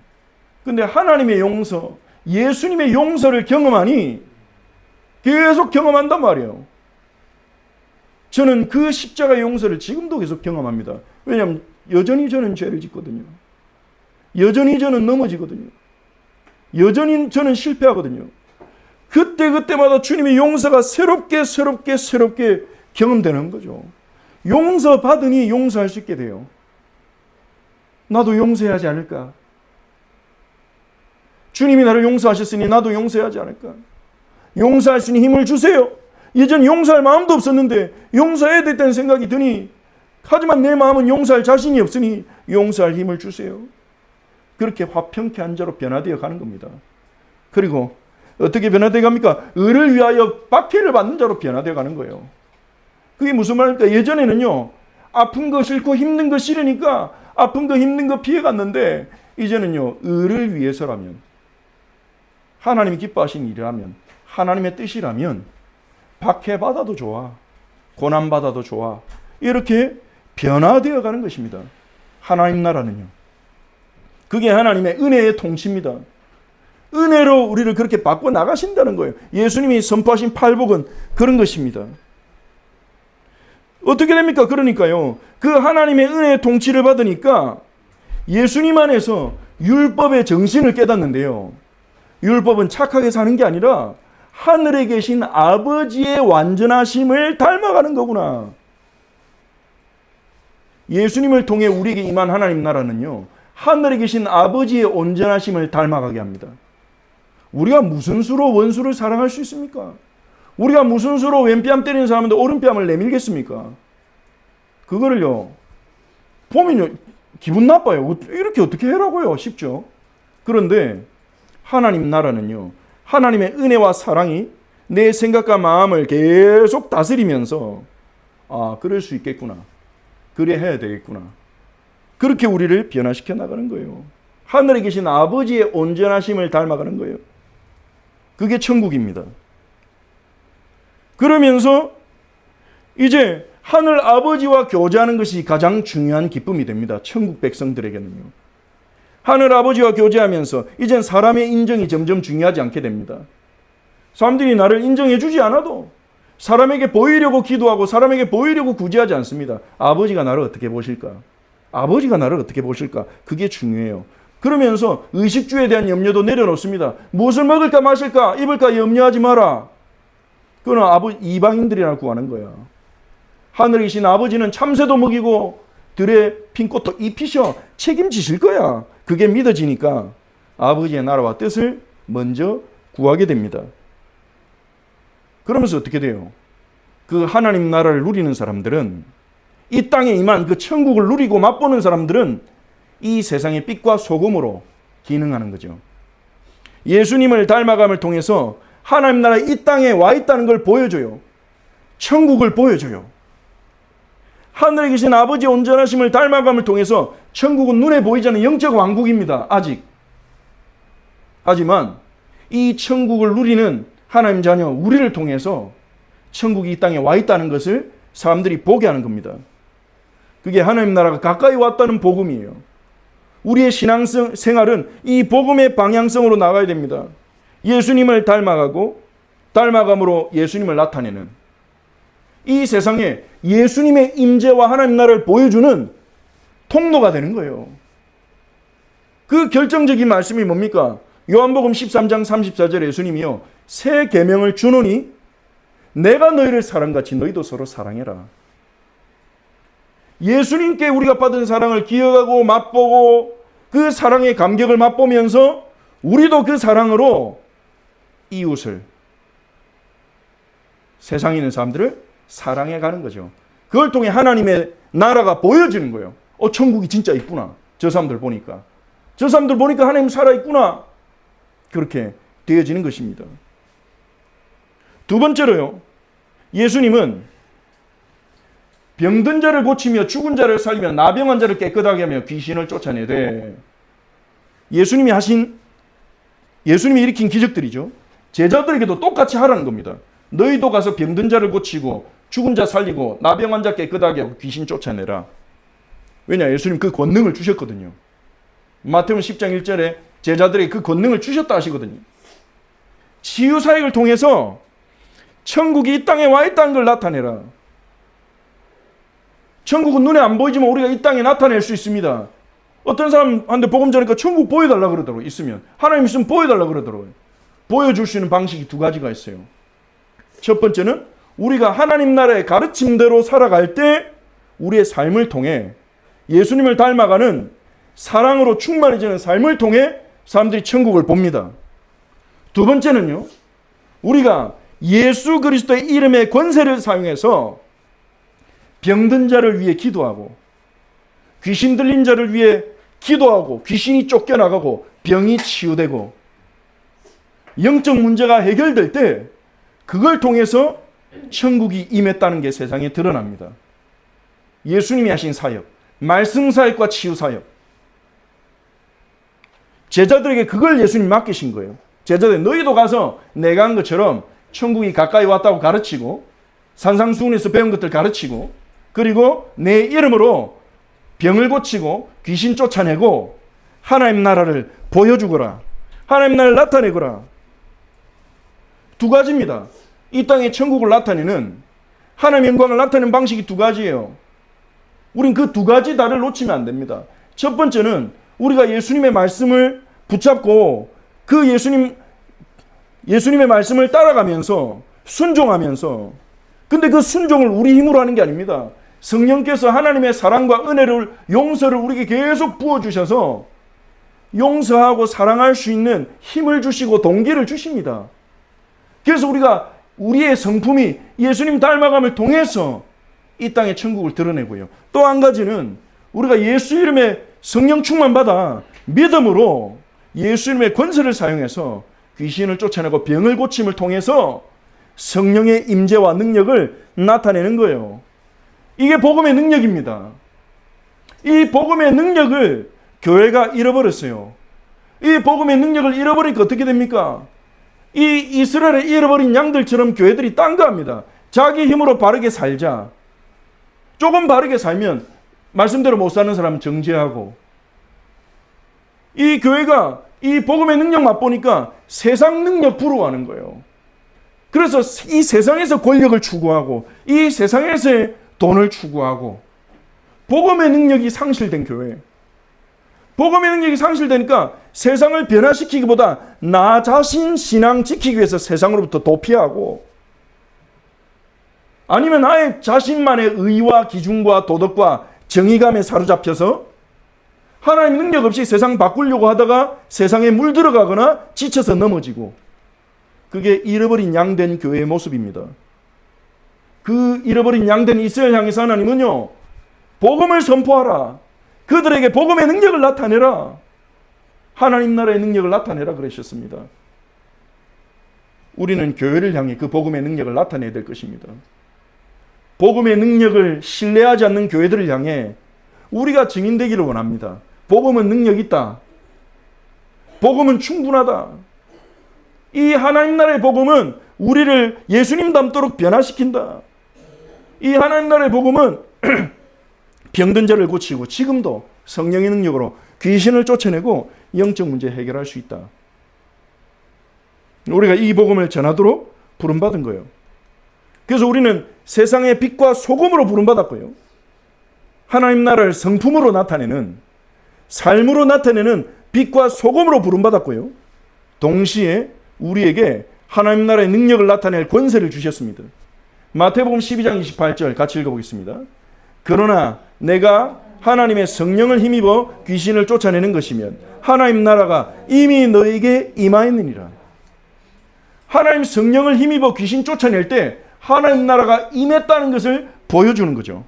[SPEAKER 1] 근데 하나님의 용서, 예수님의 용서를 경험하니 계속 경험한단 말이에요. 저는 그 십자가의 용서를 지금도 계속 경험합니다. 왜냐하면 여전히 저는 죄를 짓거든요. 여전히 저는 넘어지거든요. 여전히 저는 실패하거든요. 그때마다 주님의 용서가 새롭게 경험되는 거죠. 용서 받으니 용서할 수 있게 돼요. 나도 용서해야 하지 않을까? 주님이 나를 용서하셨으니 나도 용서해야 하지 않을까? 용서할 수 있는 힘을 주세요. 예전 용서할 마음도 없었는데 용서해야 됐다는 생각이 드니, 하지만 내 마음은 용서할 자신이 없으니 용서할 힘을 주세요. 그렇게 화평케 한 자로 변화되어 가는 겁니다. 그리고 어떻게 변화되어 갑니까? 의를 위하여 박해를 받는 자로 변화되어 가는 거예요. 그게 무슨 말입니까? 예전에는요, 아픈 거 싫고 힘든 거 싫으니까 아픈 거 힘든 거 피해갔는데, 이제는요, 의를 위해서라면, 하나님이 기뻐하신 일이라면, 하나님의 뜻이라면 박해받아도 좋아, 고난받아도 좋아, 이렇게 변화되어 가는 것입니다. 하나님 나라는요, 그게 하나님의 은혜의 통치입니다. 은혜로 우리를 그렇게 바꿔 나가신다는 거예요. 예수님이 선포하신 팔복은 그런 것입니다. 어떻게 됩니까? 그러니까요, 그 하나님의 은혜의 통치를 받으니까 예수님 안에서 율법의 정신을 깨닫는데요, 율법은 착하게 사는 게 아니라 하늘에 계신 아버지의 완전하심을 닮아가는 거구나. 예수님을 통해 우리에게 임한 하나님 나라는요, 하늘에 계신 아버지의 온전하심을 닮아가게 합니다. 우리가 무슨 수로 원수를 사랑할 수 있습니까? 우리가 무슨 수로 왼뺨 때리는 사람한테 오른뺨을 내밀겠습니까? 그거를요, 보면요, 기분 나빠요. 이렇게 어떻게 해라고요? 쉽죠? 그런데 하나님 나라는요, 하나님의 은혜와 사랑이 내 생각과 마음을 계속 다스리면서, 아, 그럴 수 있겠구나, 그래 해야 되겠구나, 그렇게 우리를 변화시켜 나가는 거예요. 하늘에 계신 아버지의 온전하심을 닮아가는 거예요. 그게 천국입니다. 그러면서 이제 하늘 아버지와 교제하는 것이 가장 중요한 기쁨이 됩니다. 천국 백성들에게는요. 하늘 아버지와 교제하면서 이젠 사람의 인정이 점점 중요하지 않게 됩니다. 사람들이 나를 인정해 주지 않아도 사람에게 보이려고 기도하고 사람에게 보이려고 구제하지 않습니다. 아버지가 나를 어떻게 보실까? 아버지가 나를 어떻게 보실까? 그게 중요해요. 그러면서 의식주에 대한 염려도 내려놓습니다. 무엇을 먹을까 마실까 입을까 염려하지 마라. 그건 이방인들이라 구하는 거야. 하늘에 계신 아버지는 참새도 먹이고 들의 핀꽃도 입히셔 책임지실 거야. 그게 믿어지니까 아버지의 나라와 뜻을 먼저 구하게 됩니다. 그러면서 어떻게 돼요? 그 하나님 나라를 누리는 사람들은, 이 땅에 임한 그 천국을 누리고 맛보는 사람들은 이 세상의 빛과 소금으로 기능하는 거죠. 예수님을 닮아감을 통해서 하나님 나라 이 땅에 와 있다는 걸 보여줘요. 천국을 보여줘요. 하늘에 계신 아버지의 온전하심을 닮아감을 통해서 천국은 눈에 보이지 않는 영적 왕국입니다. 아직. 하지만 이 천국을 누리는 하나님 자녀 우리를 통해서 천국이 이 땅에 와 있다는 것을 사람들이 보게 하는 겁니다. 그게 하나님 나라가 가까이 왔다는 복음이에요. 우리의 신앙생활은 이 복음의 방향성으로 나가야 됩니다. 예수님을 닮아가고 닮아감으로 예수님을 나타내는, 이 세상에 예수님의 임재와 하나님 나라를 보여주는 통로가 되는 거예요. 그 결정적인 말씀이 뭡니까? 요한복음 13장 34절에 예수님이요, 새 계명을 주노니 내가 너희를 사랑같이 너희도 서로 사랑해라. 예수님께 우리가 받은 사랑을 기억하고 맛보고 그 사랑의 감격을 맛보면서 우리도 그 사랑으로 이웃을, 세상에 있는 사람들을 사랑해 가는 거죠. 그걸 통해 하나님의 나라가 보여지는 거예요. 천국이 진짜 있구나. 저 사람들 보니까. 저 사람들 보니까 하나님 살아있구나. 그렇게 되어지는 것입니다. 두 번째로요, 예수님은 병든 자를 고치며 죽은 자를 살리며 나병한 자를 깨끗하게 하며 귀신을 쫓아내되, 예수님이 일으킨 기적들이죠. 제자들에게도 똑같이 하라는 겁니다. 너희도 가서 병든 자를 고치고 죽은 자 살리고 나병한 자 깨끗하게 하고 귀신 쫓아내라. 왜냐? 예수님 그 권능을 주셨거든요. 마태복음 10장 1절에 제자들에게 그 권능을 주셨다 하시거든요. 치유사역을 통해서 천국이 이 땅에 와 있다는 걸 나타내라. 천국은 눈에 안 보이지만 우리가 이 땅에 나타낼 수 있습니다. 어떤 사람한테 복음 전하니까 천국 보여달라 그러더라고요. 있으면. 하나님 있으면 보여달라 그러더라고요. 보여줄 수 있는 방식이 두 가지가 있어요. 첫 번째는 우리가 하나님 나라의 가르침대로 살아갈 때 우리의 삶을 통해 예수님을 닮아가는 사랑으로 충만해지는 삶을 통해 사람들이 천국을 봅니다. 두 번째는요, 우리가 예수 그리스도의 이름의 권세를 사용해서 병든 자를 위해 기도하고 귀신 들린 자를 위해 기도하고 귀신이 쫓겨나가고 병이 치유되고 영적 문제가 해결될 때 그걸 통해서 천국이 임했다는 게 세상에 드러납니다. 예수님이 하신 사역, 말씀 사역과 치유 사역. 제자들에게 그걸 예수님이 맡기신 거예요. 제자들, 너희도 가서 내가 한 것처럼 천국이 가까이 왔다고 가르치고 산상수훈에서 배운 것들 가르치고 그리고 내 이름으로 병을 고치고 귀신 쫓아내고 하나님 나라를 보여주거라. 하나님 나라를 나타내거라. 두 가지입니다. 이 땅에 천국을 나타내는, 하나님의 영광을 나타내는 방식이 두 가지예요. 우린 그 두 가지 다를 놓치면 안 됩니다. 첫 번째는 우리가 예수님의 말씀을 붙잡고 그 예수님의 말씀을 따라가면서 순종하면서, 근데 그 순종을 우리 힘으로 하는 게 아닙니다. 성령께서 하나님의 사랑과 은혜를, 용서를 우리에게 계속 부어주셔서 용서하고 사랑할 수 있는 힘을 주시고 동기를 주십니다. 그래서 우리가 우리의 성품이 예수님 닮아감을 통해서 이 땅의 천국을 드러내고요. 또 한 가지는 우리가 예수 이름의 성령 충만 받아 믿음으로 예수님의 권세를 사용해서 귀신을 쫓아내고 병을 고침을 통해서 성령의 임재와 능력을 나타내는 거예요. 이게 복음의 능력입니다. 이 복음의 능력을 교회가 잃어버렸어요. 이 복음의 능력을 잃어버리니까 어떻게 됩니까? 이 이스라엘의 잃어버린 양들처럼 교회들이 딴거합니다. 자기 힘으로 바르게 살자. 조금 바르게 살면 말씀대로 못 사는 사람은 정죄하고, 이 교회가 이 복음의 능력 맛보니까 세상 능력 부러워하는 거예요. 그래서 이 세상에서 권력을 추구하고 이 세상에서의 돈을 추구하고 복음의 능력이 상실된 교회. 복음의 능력이 상실되니까 세상을 변화시키기보다 나 자신 신앙 지키기 위해서 세상으로부터 도피하고 아니면 나의 자신만의 의와 기준과 도덕과 정의감에 사로잡혀서 하나님 능력 없이 세상 바꾸려고 하다가 세상에 물들어가거나 지쳐서 넘어지고 그게 잃어버린 양된 교회의 모습입니다. 그 잃어버린 양된 이스라엘 향해서 하나님은요. 복음을 선포하라. 그들에게 복음의 능력을 나타내라. 하나님 나라의 능력을 나타내라 그러셨습니다. 우리는 교회를 향해 그 복음의 능력을 나타내야 될 것입니다. 복음의 능력을 신뢰하지 않는 교회들을 향해 우리가 증인되기를 원합니다. 복음은 능력이 있다. 복음은 충분하다. 이 하나님 나라의 복음은 우리를 예수님 닮도록 변화시킨다. 이 하나님 나라의 복음은 병든 자를 고치고 지금도 성령의 능력으로 귀신을 쫓아내고 영적 문제 해결할 수 있다. 우리가 이 복음을 전하도록 부름받은 거예요. 그래서 우리는 세상의 빛과 소금으로 부름받았고요. 하나님 나라를 성품으로 나타내는 삶으로 나타내는 빛과 소금으로 부름받았고요. 동시에 우리에게 하나님 나라의 능력을 나타낼 권세를 주셨습니다. 마태복음 12장 28절 같이 읽어보겠습니다. 그러나 내가 하나님의 성령을 힘입어 귀신을 쫓아내는 것이면 하나님 나라가 이미 너에게 임하였느니라. 하나님 성령을 힘입어 귀신 쫓아낼 때 하나님 나라가 임했다는 것을 보여주는 거죠.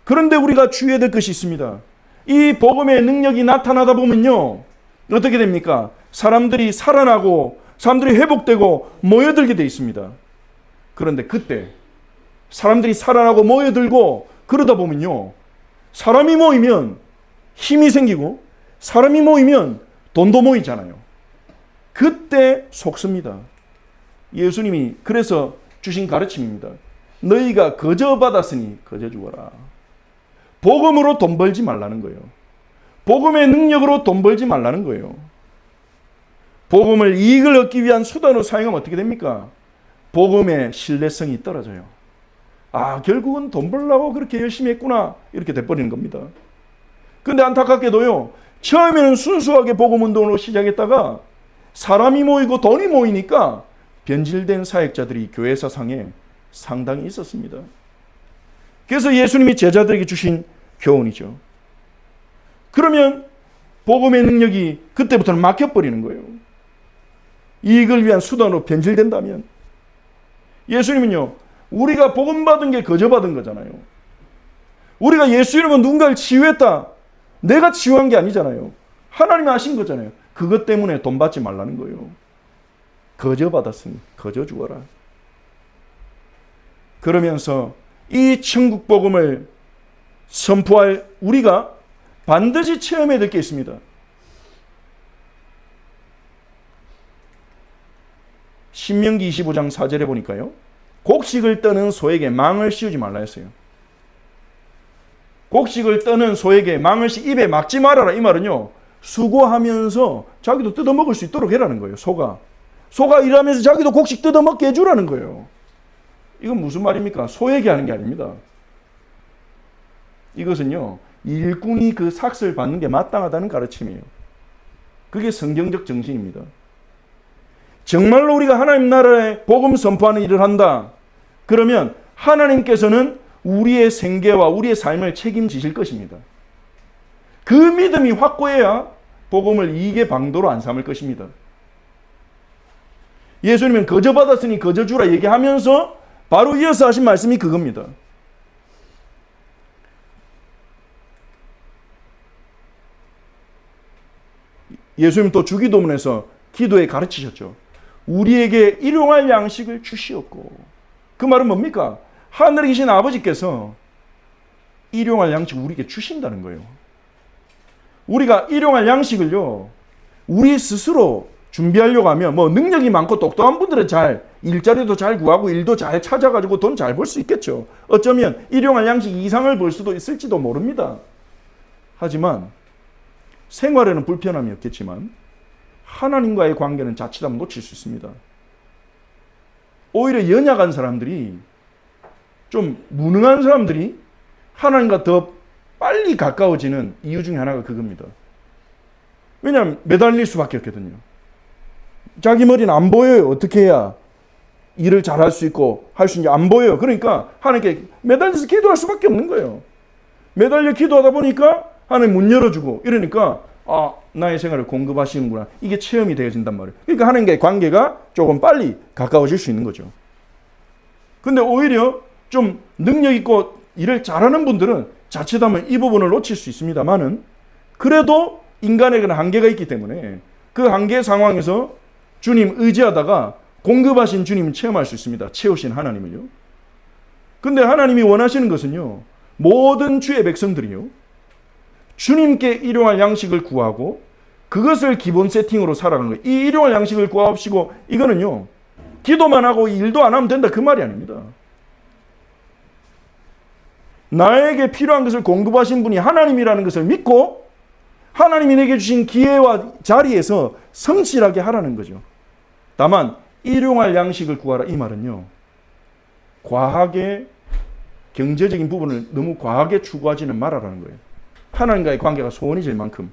[SPEAKER 1] 그런데 우리가 주의해야 될 것이 있습니다. 이 복음의 능력이 나타나다 보면요. 어떻게 됩니까? 사람들이 살아나고 사람들이 회복되고 모여들게 돼 있습니다. 그런데 그때 사람들이 살아나고 모여들고 그러다 보면요. 사람이 모이면 힘이 생기고 사람이 모이면 돈도 모이잖아요. 그때 속습니다. 예수님이 그래서 주신 가르침입니다. 너희가 거저 받았으니 거저 주어라. 복음으로 돈 벌지 말라는 거예요. 복음의 능력으로 돈 벌지 말라는 거예요. 복음을 이익을 얻기 위한 수단으로 사용하면 어떻게 됩니까? 복음의 신뢰성이 떨어져요. 아, 결국은 돈 벌려고 그렇게 열심히 했구나. 이렇게 돼버리는 겁니다. 근데 안타깝게도요. 처음에는 순수하게 복음운동으로 시작했다가 사람이 모이고 돈이 모이니까 변질된 사역자들이 교회 사상에 상당히 있었습니다. 그래서 예수님이 제자들에게 주신 교훈이죠. 그러면 복음의 능력이 그때부터는 막혀버리는 거예요. 이익을 위한 수단으로 변질된다면 예수님은요. 우리가 복음 받은 게 거저 받은 거잖아요. 우리가 예수 이름으로 누군가를 치유했다. 내가 치유한 게 아니잖아요. 하나님이 하신 거잖아요. 그것 때문에 돈 받지 말라는 거예요. 거저 받았으니 거저 주어라. 그러면서 이 천국 복음을 선포할 우리가 반드시 체험해야 될 게 있습니다. 신명기 25장 4절에 보니까요. 곡식을 떠는 소에게 망을 씌우지 말라 했어요. 곡식을 떠는 소에게 망을 입에 막지 말아라. 이 말은요. 수고하면서 자기도 뜯어먹을 수 있도록 해라는 거예요. 소가 일하면서 자기도 곡식 뜯어먹게 해주라는 거예요. 이건 무슨 말입니까? 소에게 하는 게 아닙니다. 이것은요. 일꾼이 그 삭슬 받는 게 마땅하다는 가르침이에요. 그게 성경적 정신입니다. 정말로 우리가 하나님 나라의 복음 선포하는 일을 한다. 그러면 하나님께서는 우리의 생계와 우리의 삶을 책임지실 것입니다. 그 믿음이 확고해야 복음을 이익의 방도로 안 삼을 것입니다. 예수님은 거저 받았으니 거저 주라 얘기하면서 바로 이어서 하신 말씀이 그겁니다. 예수님 또 주기도문에서 기도에 가르치셨죠. 우리에게 일용할 양식을 주시옵고. 그 말은 뭡니까? 하늘에 계신 아버지께서 일용할 양식을 우리에게 주신다는 거예요. 우리가 일용할 양식을요. 우리 스스로 준비하려고 하면 뭐 능력이 많고 똑똑한 분들은 잘 일자리도 잘 구하고 일도 잘 찾아가지고 돈 잘 벌 수 있겠죠. 어쩌면 일용할 양식 이상을 벌 수도 있을지도 모릅니다. 하지만 생활에는 불편함이 없겠지만 하나님과의 관계는 자칫하면 놓칠 수 있습니다. 오히려 연약한 사람들이, 좀 무능한 사람들이 하나님과 더 빨리 가까워지는 이유 중에 하나가 그겁니다. 왜냐하면 매달릴 수밖에 없거든요. 자기 머리는 안 보여요. 어떻게 해야 일을 잘할 수 있고 할 수 있는지 안 보여요. 그러니까 하나님께 매달려서 기도할 수밖에 없는 거예요. 매달려 기도하다 보니까 하나님 문 열어주고 이러니까 나의 생활을 공급하시는구나. 이게 체험이 되어진단 말이에요. 그러니까 하나님과의 관계가 조금 빨리 가까워질 수 있는 거죠. 근데 오히려 좀 능력 있고 일을 잘하는 분들은 자칫하면 이 부분을 놓칠 수 있습니다만은, 그래도 인간에게는 한계가 있기 때문에 그 한계 상황에서 주님 의지하다가 공급하신 주님을 체험할 수 있습니다. 채우신 하나님을요. 근데 하나님이 원하시는 것은요, 모든 주의 백성들이요, 주님께 일용할 양식을 구하고 그것을 기본 세팅으로 살아가는 거예요. 이 일용할 양식을 구하옵시고, 이거는요, 기도만 하고 일도 안 하면 된다 그 말이 아닙니다. 나에게 필요한 것을 공급하신 분이 하나님이라는 것을 믿고 하나님이 내게 주신 기회와 자리에서 성실하게 하라는 거죠. 다만 일용할 양식을 구하라 이 말은요, 과하게 경제적인 부분을 너무 과하게 추구하지는 말아라는 거예요. 하나님과의 관계가 소원이질 만큼.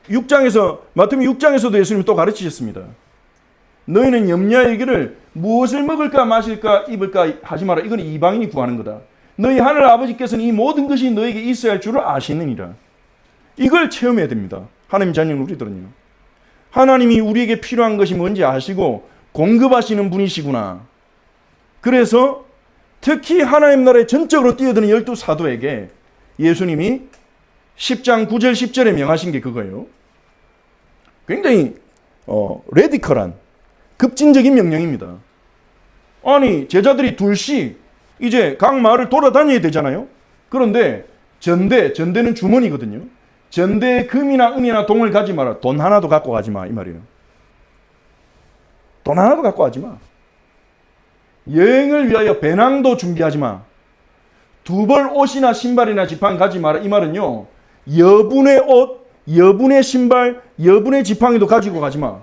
[SPEAKER 1] 6장에서 마태복음 6장에서도 예수님이 또 가르치셨습니다. 너희는 염려하기를 무엇을 먹을까 마실까 입을까 하지 마라. 이건 이방인이 구하는 거다. 너희 하늘 아버지께서는 이 모든 것이 너에게 있어야 할 줄을 아시느니라. 이걸 체험해야 됩니다. 하나님 자녀는 우리들은요. 하나님이 우리에게 필요한 것이 뭔지 아시고 공급하시는 분이시구나. 그래서 특히 하나님 나라에 전적으로 뛰어드는 12사도에게 예수님이 10장 9절 10절에 명하신 게 그거예요. 굉장히 레디컬한 급진적인 명령입니다. 아니 제자들이 둘씩 이제 각 마을을 돌아다녀야 되잖아요. 그런데 전대는 주머니거든요. 전대에 금이나 은이나 동을 가지 마라. 돈 하나도 갖고 가지 마 이 말이에요. 돈 하나도 갖고 가지 마. 여행을 위하여 배낭도 준비하지 마. 두 벌 옷이나 신발이나 지팡이 가지 마라. 이 말은요, 여분의 옷, 여분의 신발, 여분의 지팡이도 가지고 가지 마.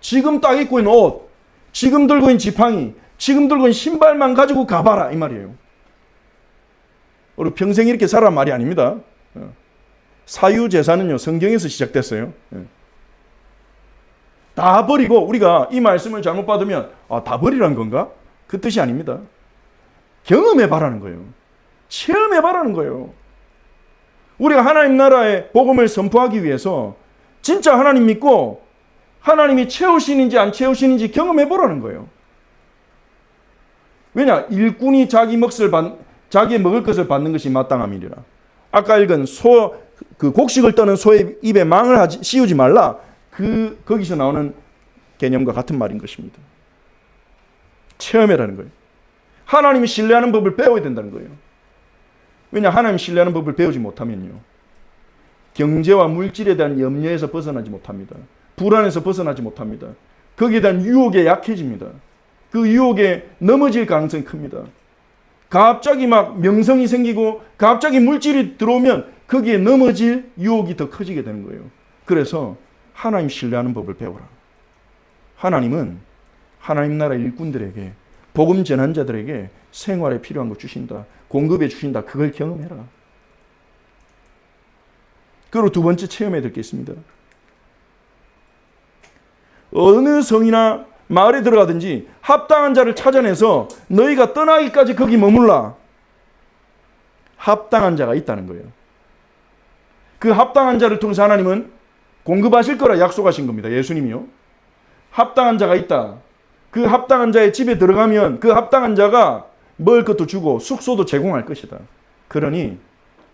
[SPEAKER 1] 지금 딱 입고 있는 옷, 지금 들고 있는 지팡이, 지금 들고 있는 신발만 가지고 가봐라 이 말이에요. 우리 평생 이렇게 살아란 말이 아닙니다. 사유제사는요, 성경에서 시작됐어요. 다 버리고, 우리가 이 말씀을 잘못 받으면 다 버리라는 건가? 그 뜻이 아닙니다. 경험해봐라는 거예요. 체험해봐라는 거예요. 우리가 하나님 나라의 복음을 선포하기 위해서 진짜 하나님 믿고 하나님이 채우시는지 안 채우시는지 경험해보라는 거예요. 왜냐? 일꾼이 자기의 먹을 것을 받는 것이 마땅함이니라. 아까 읽은 곡식을 떠는 소의 입에 망을 씌우지 말라. 거기서 나오는 개념과 같은 말인 것입니다. 체험해라는 거예요. 하나님이 신뢰하는 법을 배워야 된다는 거예요. 왜냐? 하나님 신뢰하는 법을 배우지 못하면요, 경제와 물질에 대한 염려에서 벗어나지 못합니다. 불안에서 벗어나지 못합니다. 거기에 대한 유혹에 약해집니다. 그 유혹에 넘어질 가능성이 큽니다. 갑자기 막 명성이 생기고 갑자기 물질이 들어오면 거기에 넘어질 유혹이 더 커지게 되는 거예요. 그래서 하나님 신뢰하는 법을 배워라. 하나님은 하나님 나라 일꾼들에게, 복음 전환자들에게 생활에 필요한 거 주신다. 공급해 주신다. 그걸 경험해라. 그리고 두 번째 체험해야 될 게 있습니다. 어느 성이나 마을에 들어가든지 합당한 자를 찾아내서 너희가 떠나기까지 거기 머물라. 합당한 자가 있다는 거예요. 그 합당한 자를 통해서 하나님은 공급하실 거라 약속하신 겁니다. 예수님이요. 합당한 자가 있다. 그 합당한 자의 집에 들어가면 그 합당한 자가 먹을 것도 주고 숙소도 제공할 것이다. 그러니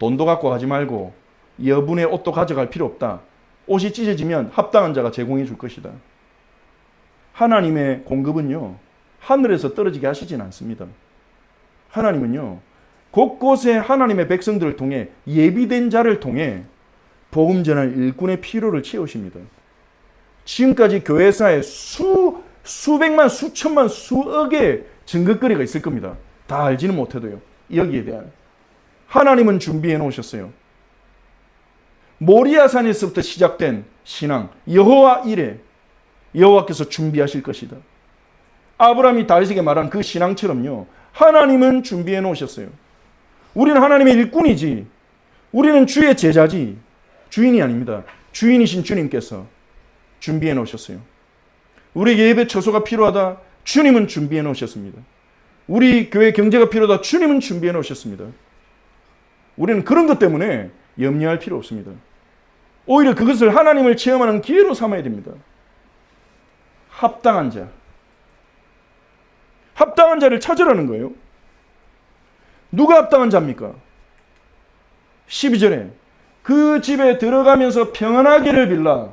[SPEAKER 1] 돈도 갖고 가지 말고 여분의 옷도 가져갈 필요 없다. 옷이 찢어지면 합당한 자가 제공해 줄 것이다. 하나님의 공급은요, 하늘에서 떨어지게 하시진 않습니다. 하나님은요, 곳곳에 하나님의 백성들을 통해 예비된 자를 통해 복음 전할 일꾼의 필요를 채우십니다. 지금까지 교회사에 수백만, 수천만, 수억의 증거거리가 있을 겁니다. 다 알지는 못해도요. 여기에 대한 하나님은 준비해 놓으셨어요. 모리아산에서부터 시작된 신앙, 여호와 이레, 여호와께서 준비하실 것이다. 아브라함이 다윗에게 말한 그 신앙처럼요. 하나님은 준비해 놓으셨어요. 우리는 하나님의 일꾼이지. 우리는 주의 제자지. 주인이 아닙니다. 주인이신 주님께서 준비해 놓으셨어요. 우리에게 예배 처소가 필요하다. 주님은 준비해 놓으셨습니다. 우리 교회 경제가 필요하다. 주님은 준비해 놓으셨습니다. 우리는 그런 것 때문에 염려할 필요 없습니다. 오히려 그것을 하나님을 체험하는 기회로 삼아야 됩니다. 합당한 자. 합당한 자를 찾으라는 거예요. 누가 합당한 자입니까? 12절에 그 집에 들어가면서 평안하기를 빌라.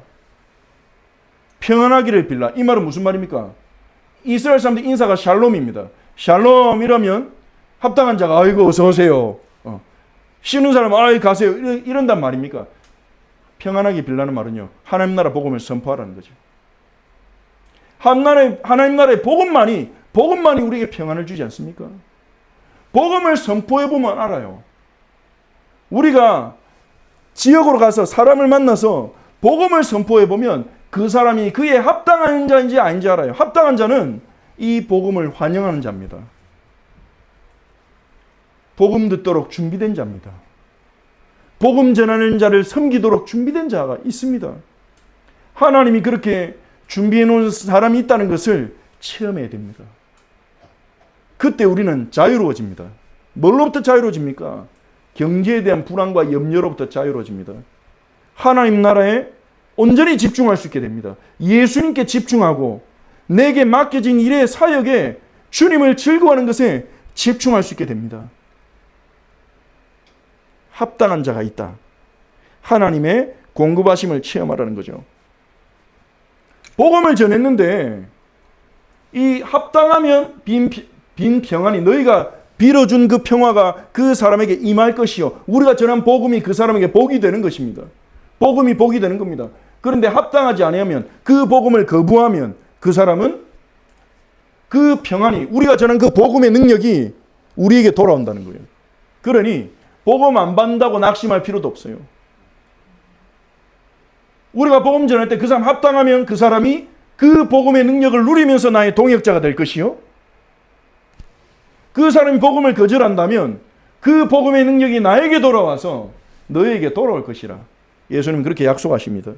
[SPEAKER 1] 평안하기를 빌라. 이 말은 무슨 말입니까? 이스라엘 사람들 인사가 샬롬입니다. 샬롬이라면 합당한 자가 아이고 어서 오세요. 쉬는 사람은 아이 가세요. 이런단 말입니까? 평안하게 빌라는 말은요. 하나님 나라 복음을 선포하라는 거죠. 하나님 나라의 복음만이 우리에게 평안을 주지 않습니까? 복음을 선포해 보면 알아요. 우리가 지역으로 가서 사람을 만나서 복음을 선포해 보면 그 사람이 그에 합당한 자인지 아닌지 알아요. 합당한 자는 이 복음을 환영하는 자입니다. 복음 듣도록 준비된 자입니다. 복음 전하는 자를 섬기도록 준비된 자가 있습니다. 하나님이 그렇게 준비해 놓은 사람이 있다는 것을 체험해야 됩니다. 그때 우리는 자유로워집니다. 뭘로부터 자유로워집니까? 경제에 대한 불안과 염려로부터 자유로워집니다. 하나님 나라에 온전히 집중할 수 있게 됩니다. 예수님께 집중하고 내게 맡겨진 일의 사역에 주님을 즐거워하는 것에 집중할 수 있게 됩니다. 합당한 자가 있다. 하나님의 공급하심을 체험하라는 거죠. 복음을 전했는데 이 합당하면 빈 평안이 너희가 빌어준 그 평화가 그 사람에게 임할 것이요. 우리가 전한 복음이 그 사람에게 복이 되는 것입니다. 복음이 복이 되는 겁니다. 그런데 합당하지 아니하면 그 복음을 거부하면 그 사람은 그 평안이 우리가 전한 그 복음의 능력이 우리에게 돌아온다는 거예요. 그러니 복음 안 받는다고 낙심할 필요도 없어요. 우리가 복음 전할 때 그 사람 합당하면 그 사람이 그 복음의 능력을 누리면서 나의 동역자가 될 것이요. 그 사람이 복음을 거절한다면 그 복음의 능력이 나에게 돌아와서 너에게 돌아올 것이라. 예수님은 그렇게 약속하십니다.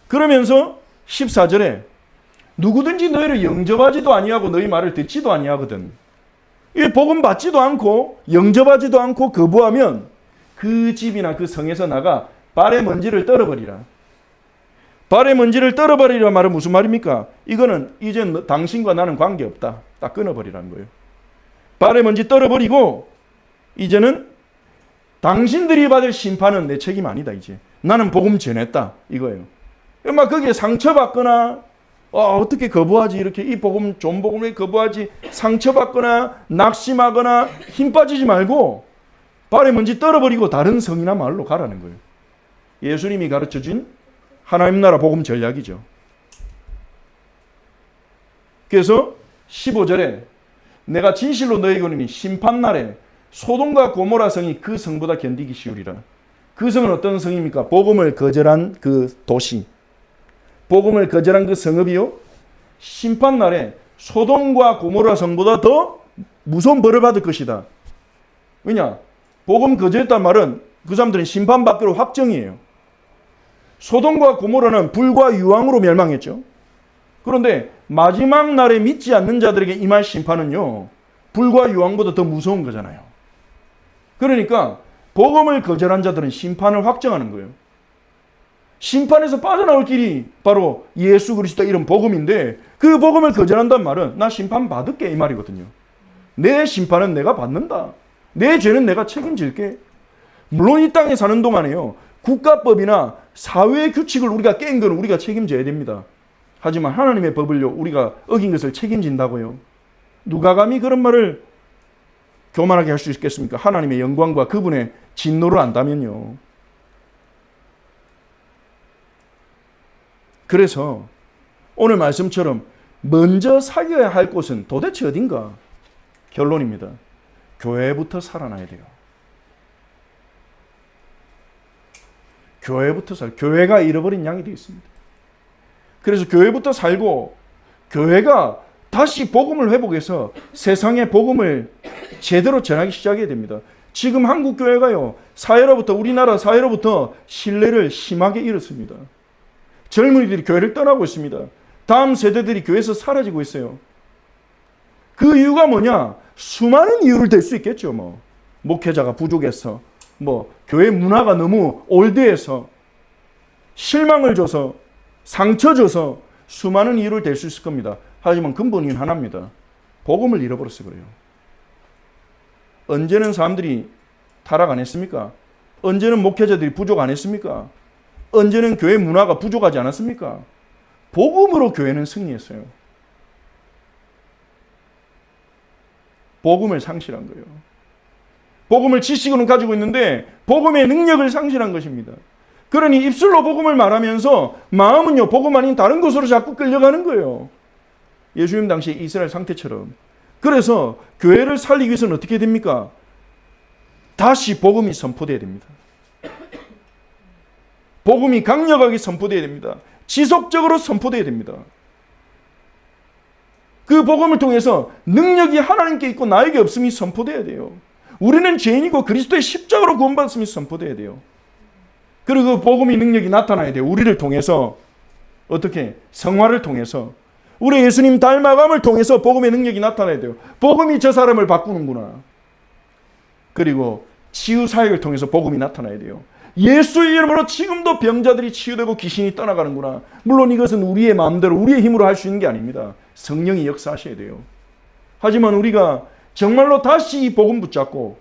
[SPEAKER 1] 그러면서 14절에 누구든지 너희를 영접하지도 아니하고 너희 말을 듣지도 아니하거든. 이 복음 받지도 않고 영접하지도 않고 거부하면 그 집이나 그 성에서 나가 발의 먼지를 떨어버리라. 발의 먼지를 떨어버리라 말은 무슨 말입니까? 이거는 이제 당신과 나는 관계없다. 딱 끊어버리라는 거예요. 발의 먼지 떨어버리고 이제는 당신들이 받을 심판은 내 책임 아니다. 이제 나는 복음 전했다. 이거예요. 막 거기에 상처받거나 어떻게 거부하지? 이렇게 이 복음 좋은 복음을 거부하지? 상처받거나 낙심하거나 힘 빠지지 말고 발에 먼지 떨어버리고 다른 성이나 마을로 가라는 거예요. 예수님이 가르쳐준 하나님 나라 복음 전략이죠. 그래서 15절에 내가 진실로 너희에게 이르노니 심판날에 소돔과 고모라 성이 그 성보다 견디기 쉬우리라. 그 성은 어떤 성입니까? 복음을 거절한 그 도시. 복음을 거절한 그 성읍이요. 심판날에 소돔과 고모라 성보다 더 무서운 벌을 받을 것이다. 왜냐? 복음 거절했단 말은 그 사람들은 심판받기로 확정이에요. 소돔과 고모라는 불과 유황으로 멸망했죠. 그런데 마지막 날에 믿지 않는 자들에게 임할 심판은요. 불과 유황보다 더 무서운 거잖아요. 그러니까 복음을 거절한 자들은 심판을 확정하는 거예요. 심판에서 빠져나올 길이 바로 예수 그리스도 이런 복음인데 그 복음을 거절한단 말은 나 심판 받을게 이 말이거든요. 내 심판은 내가 받는다. 내 죄는 내가 책임질게. 물론 이 땅에 사는 동안에요. 국가법이나 사회의 규칙을 우리가 깬 건 우리가 책임져야 됩니다. 하지만 하나님의 법을요. 우리가 어긴 것을 책임진다고요. 누가 감히 그런 말을 교만하게 할 수 있겠습니까? 하나님의 영광과 그분의 진노를 안다면요. 그래서 오늘 말씀처럼 먼저 사귀어야 할 곳은 도대체 어딘가? 결론입니다. 교회부터 살아나야 돼요. 교회부터 교회가 잃어버린 양이 되어 있습니다. 그래서 교회부터 살고 교회가 다시 복음을 회복해서 세상에 복음을 제대로 전하기 시작해야 됩니다. 지금 한국 교회가요, 우리나라 사회로부터 신뢰를 심하게 잃었습니다. 젊은이들이 교회를 떠나고 있습니다. 다음 세대들이 교회에서 사라지고 있어요. 그 이유가 뭐냐? 수많은 이유를 댈 수 있겠죠. 목회자가 부족해서, 교회 문화가 너무 올드해서, 실망을 줘서, 상처 줘서 수많은 이유를 댈 수 있을 겁니다. 하지만 근본은 하나입니다. 복음을 잃어버렸어 그래요. 언제는 사람들이 타락 안 했습니까? 언제는 목회자들이 부족 안 했습니까? 언제는 교회 문화가 부족하지 않았습니까? 복음으로 교회는 승리했어요. 복음을 상실한 거예요. 복음을 지식으로 가지고 있는데 복음의 능력을 상실한 것입니다. 그러니 입술로 복음을 말하면서 마음은요, 복음 아닌 다른 곳으로 자꾸 끌려가는 거예요. 예수님 당시 이스라엘 상태처럼. 그래서 교회를 살리기 위해서는 어떻게 됩니까? 다시 복음이 선포되어야 됩니다. 복음이 강력하게 선포되어야 됩니다. 지속적으로 선포되어야 됩니다. 그 복음을 통해서 능력이 하나님께 있고 나에게 없음이 선포되어야 돼요. 우리는 죄인이고 그리스도의 십자가로 구원받았음이 선포되어야 돼요. 그리고 그 복음의 능력이 나타나야 돼요. 우리를 통해서 어떻게? 성화를 통해서 우리 예수님 닮아감을 통해서 복음의 능력이 나타나야 돼요. 복음이 저 사람을 바꾸는구나. 그리고 치유 사역을 통해서 복음이 나타나야 돼요. 예수의 이름으로 지금도 병자들이 치유되고 귀신이 떠나가는구나. 물론 이것은 우리의 마음대로 우리의 힘으로 할 수 있는 게 아닙니다. 성령이 역사하셔야 돼요. 하지만 우리가 정말로 다시 이 복음 붙잡고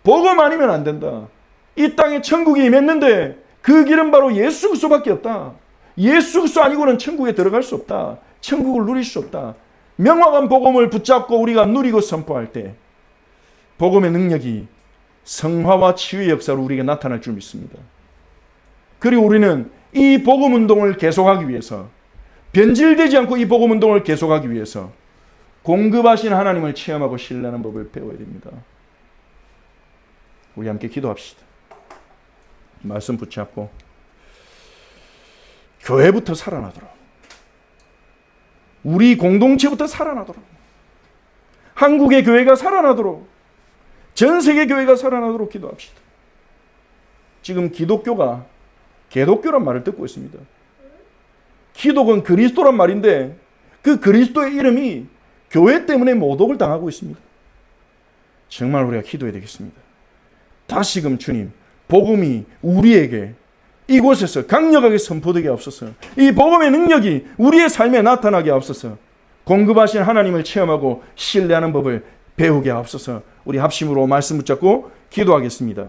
[SPEAKER 1] 복음 아니면 안 된다. 이 땅에 천국이 임했는데 그 길은 바로 예수 그리스도밖에 없다. 예수 그리스도 아니고는 천국에 들어갈 수 없다. 천국을 누릴 수 없다. 명확한 복음을 붙잡고 우리가 누리고 선포할 때 복음의 능력이 성화와 치유의 역사로 우리에게 나타날 줄 믿습니다. 그리고 우리는 이 복음 운동을 계속하기 위해서, 변질되지 않고 이 복음 운동을 계속하기 위해서 공급하신 하나님을 체험하고 신뢰하는 법을 배워야 됩니다. 우리 함께 기도합시다. 말씀 붙잡고 교회부터 살아나도록, 우리 공동체부터 살아나도록, 한국의 교회가 살아나도록, 전 세계 교회가 살아나도록 기도합시다. 지금 기독교가 개독교란 말을 듣고 있습니다. 기독은 그리스도란 말인데 그 그리스도의 이름이 교회 때문에 모독을 당하고 있습니다. 정말 우리가 기도해야 되겠습니다. 다시금 주님, 복음이 우리에게 이곳에서 강력하게 선포되게 하옵소서. 이 복음의 능력이 우리의 삶에 나타나게 하옵소서. 공급하신 하나님을 체험하고 신뢰하는 법을 배우게 하옵소서. 우리 합심으로 말씀 붙잡고 기도하겠습니다.